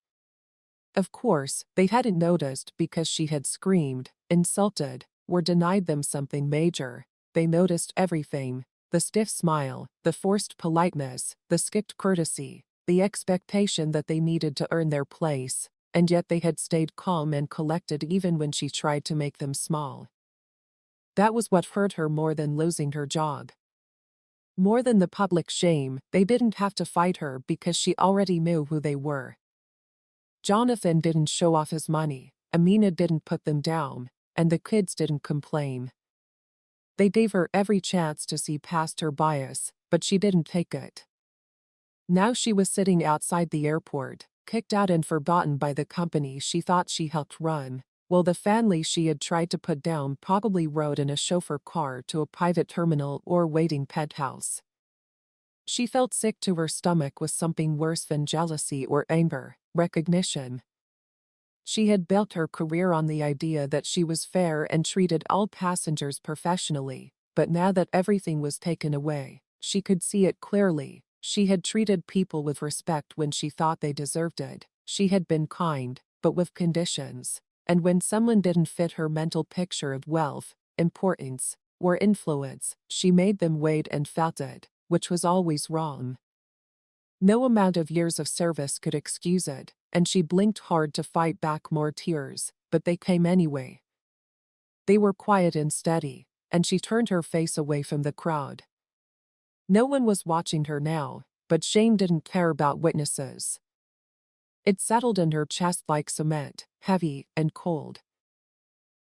Of course, they hadn't noticed because she had screamed, insulted, or denied them something major. They noticed everything: the stiff smile, the forced politeness, the skipped courtesy, the expectation that they needed to earn their place, and yet they had stayed calm and collected even when she tried to make them small. That was what hurt her more than losing her job. More than the public shame, they didn't have to fight her because she already knew who they were. Jonathan didn't show off his money, Amina didn't put them down, and the kids didn't complain. They gave her every chance to see past her bias, but she didn't take it. Now she was sitting outside the airport, kicked out and forgotten by the company she thought she helped run, while the family she had tried to put down probably rode in a chauffeur car to a private terminal or waiting penthouse. She felt sick to her stomach with something worse than jealousy or anger: recognition. She had built her career on the idea that she was fair and treated all passengers professionally, but now that everything was taken away, she could see it clearly. She had treated people with respect when she thought they deserved it. She had been kind, but with conditions. And when someone didn't fit her mental picture of wealth, importance, or influence, she made them wait and felt it, which was always wrong. No amount of years of service could excuse it, and she blinked hard to fight back more tears, but they came anyway. They were quiet and steady, and she turned her face away from the crowd. No one was watching her now, but shame didn't care about witnesses. It settled in her chest like cement, heavy and cold.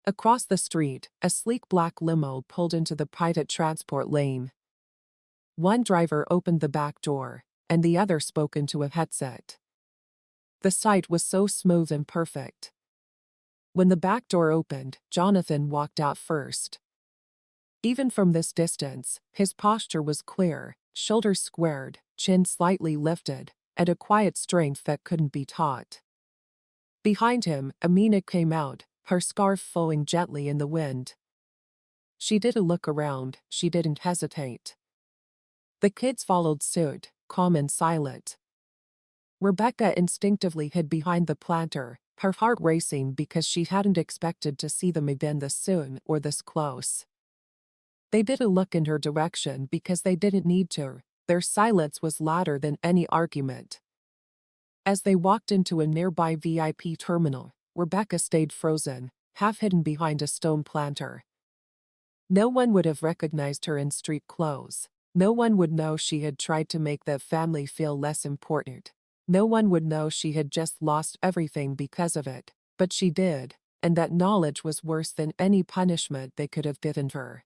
Across the street, a sleek black limo pulled into the private transport lane. One driver opened the back door, and the other spoke into a headset. The sight was so smooth and perfect. When the back door opened, Jonathan walked out first. Even from this distance, his posture was clear, shoulders squared, chin slightly lifted, and a quiet strength that couldn't be taught. Behind him, Amina came out, her scarf flowing gently in the wind. She did a look around, she didn't hesitate. The kids followed suit, calm and silent. Rebecca instinctively hid behind the planter, her heart racing because she hadn't expected to see them again this soon or this close. They did a look in her direction because they didn't need to. Their silence was louder than any argument. As they walked into a nearby VIP terminal, Rebecca stayed frozen, half hidden behind a stone planter. No one would have recognized her in street clothes. No one would know she had tried to make that family feel less important. No one would know she had just lost everything because of it, but she did, and that knowledge was worse than any punishment they could have given her.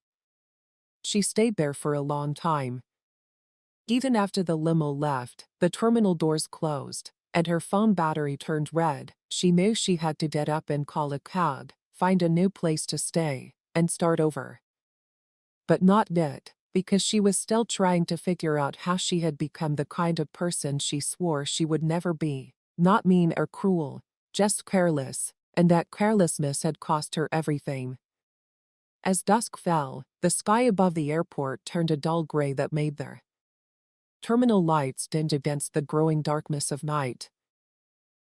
She stayed there for a long time. Even after the limo left, the terminal doors closed, and her phone battery turned red. She knew she had to get up and call a cab, find a new place to stay, and start over. But not yet, because she was still trying to figure out how she had become the kind of person she swore she would never be. Not mean or cruel, just careless, and that carelessness had cost her everything. As dusk fell, the sky above the airport turned a dull gray that made the terminal lights dimmed against the growing darkness of night.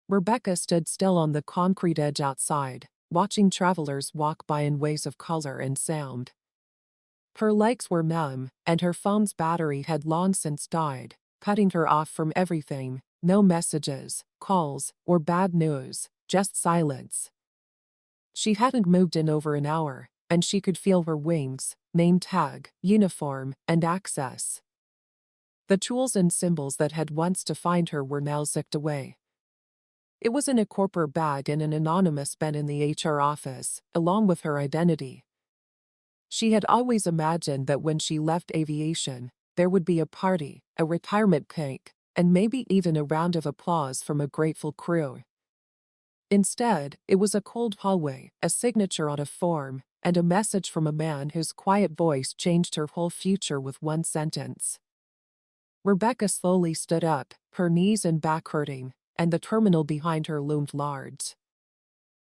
Rebecca stood still on the concrete edge outside, watching travelers walk by in waves of color and sound. Her legs were numb, and her phone's battery had long since died, cutting her off from everything: no messages, calls, or bad news, just silence. She hadn't moved in over an hour, and she could feel her wings, name tag, uniform, and access. The tools and symbols that had once defined her were now zipped away. It was in a corporate bag in an anonymous bin in the HR office, along with her identity. She had always imagined that when she left aviation, there would be a party, a retirement cake, and maybe even a round of applause from a grateful crew. Instead, it was a cold hallway, a signature on a form, and a message from a man whose quiet voice changed her whole future with one sentence. Rebecca slowly stood up, her knees and back hurting, and the terminal behind her loomed large.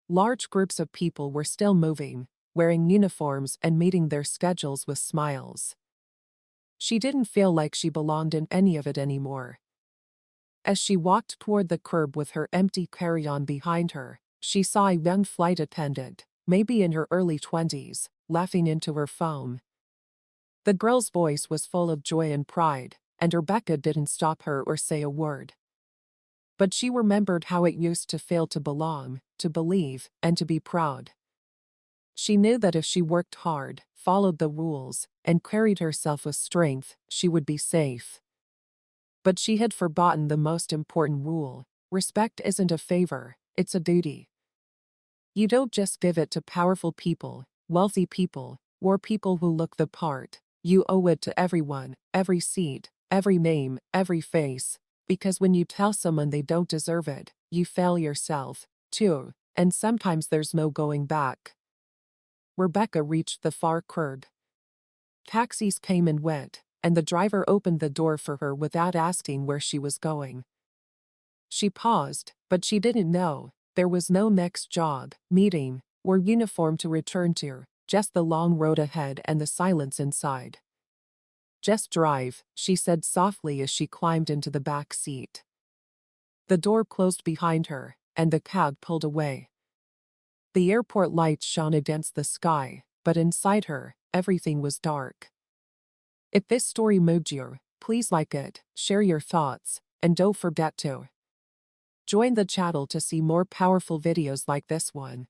Large groups of people were still moving, wearing uniforms and meeting their schedules with smiles. She didn't feel like she belonged in any of it anymore. As she walked toward the curb with her empty carry-on behind her, she saw a young flight attendant, maybe in her early 20s, laughing into her phone. The girl's voice was full of joy and pride, and Rebecca didn't stop her or say a word. But she remembered how it used to feel to belong, to believe, and to be proud. She knew that if she worked hard, followed the rules, and carried herself with strength, she would be safe. But she had forgotten the most important rule: respect isn't a favor, it's a duty. You don't just give it to powerful people, wealthy people, or people who look the part. You owe it to everyone, every seat, every name, every face, because when you tell someone they don't deserve it, you fail yourself, too, and sometimes there's no going back. Rebecca reached the far curb. Taxis came and went, and the driver opened the door for her without asking where she was going. She paused, but she didn't know. There was no next job, meeting, or uniform to return to, just the long road ahead and the silence inside. "Just drive," she said softly as she climbed into the back seat. The door closed behind her, and the cab pulled away. The airport lights shone against the sky, but inside her, everything was dark. If this story moved you, please like it, share your thoughts, and don't forget to join the channel to see more powerful videos like this one.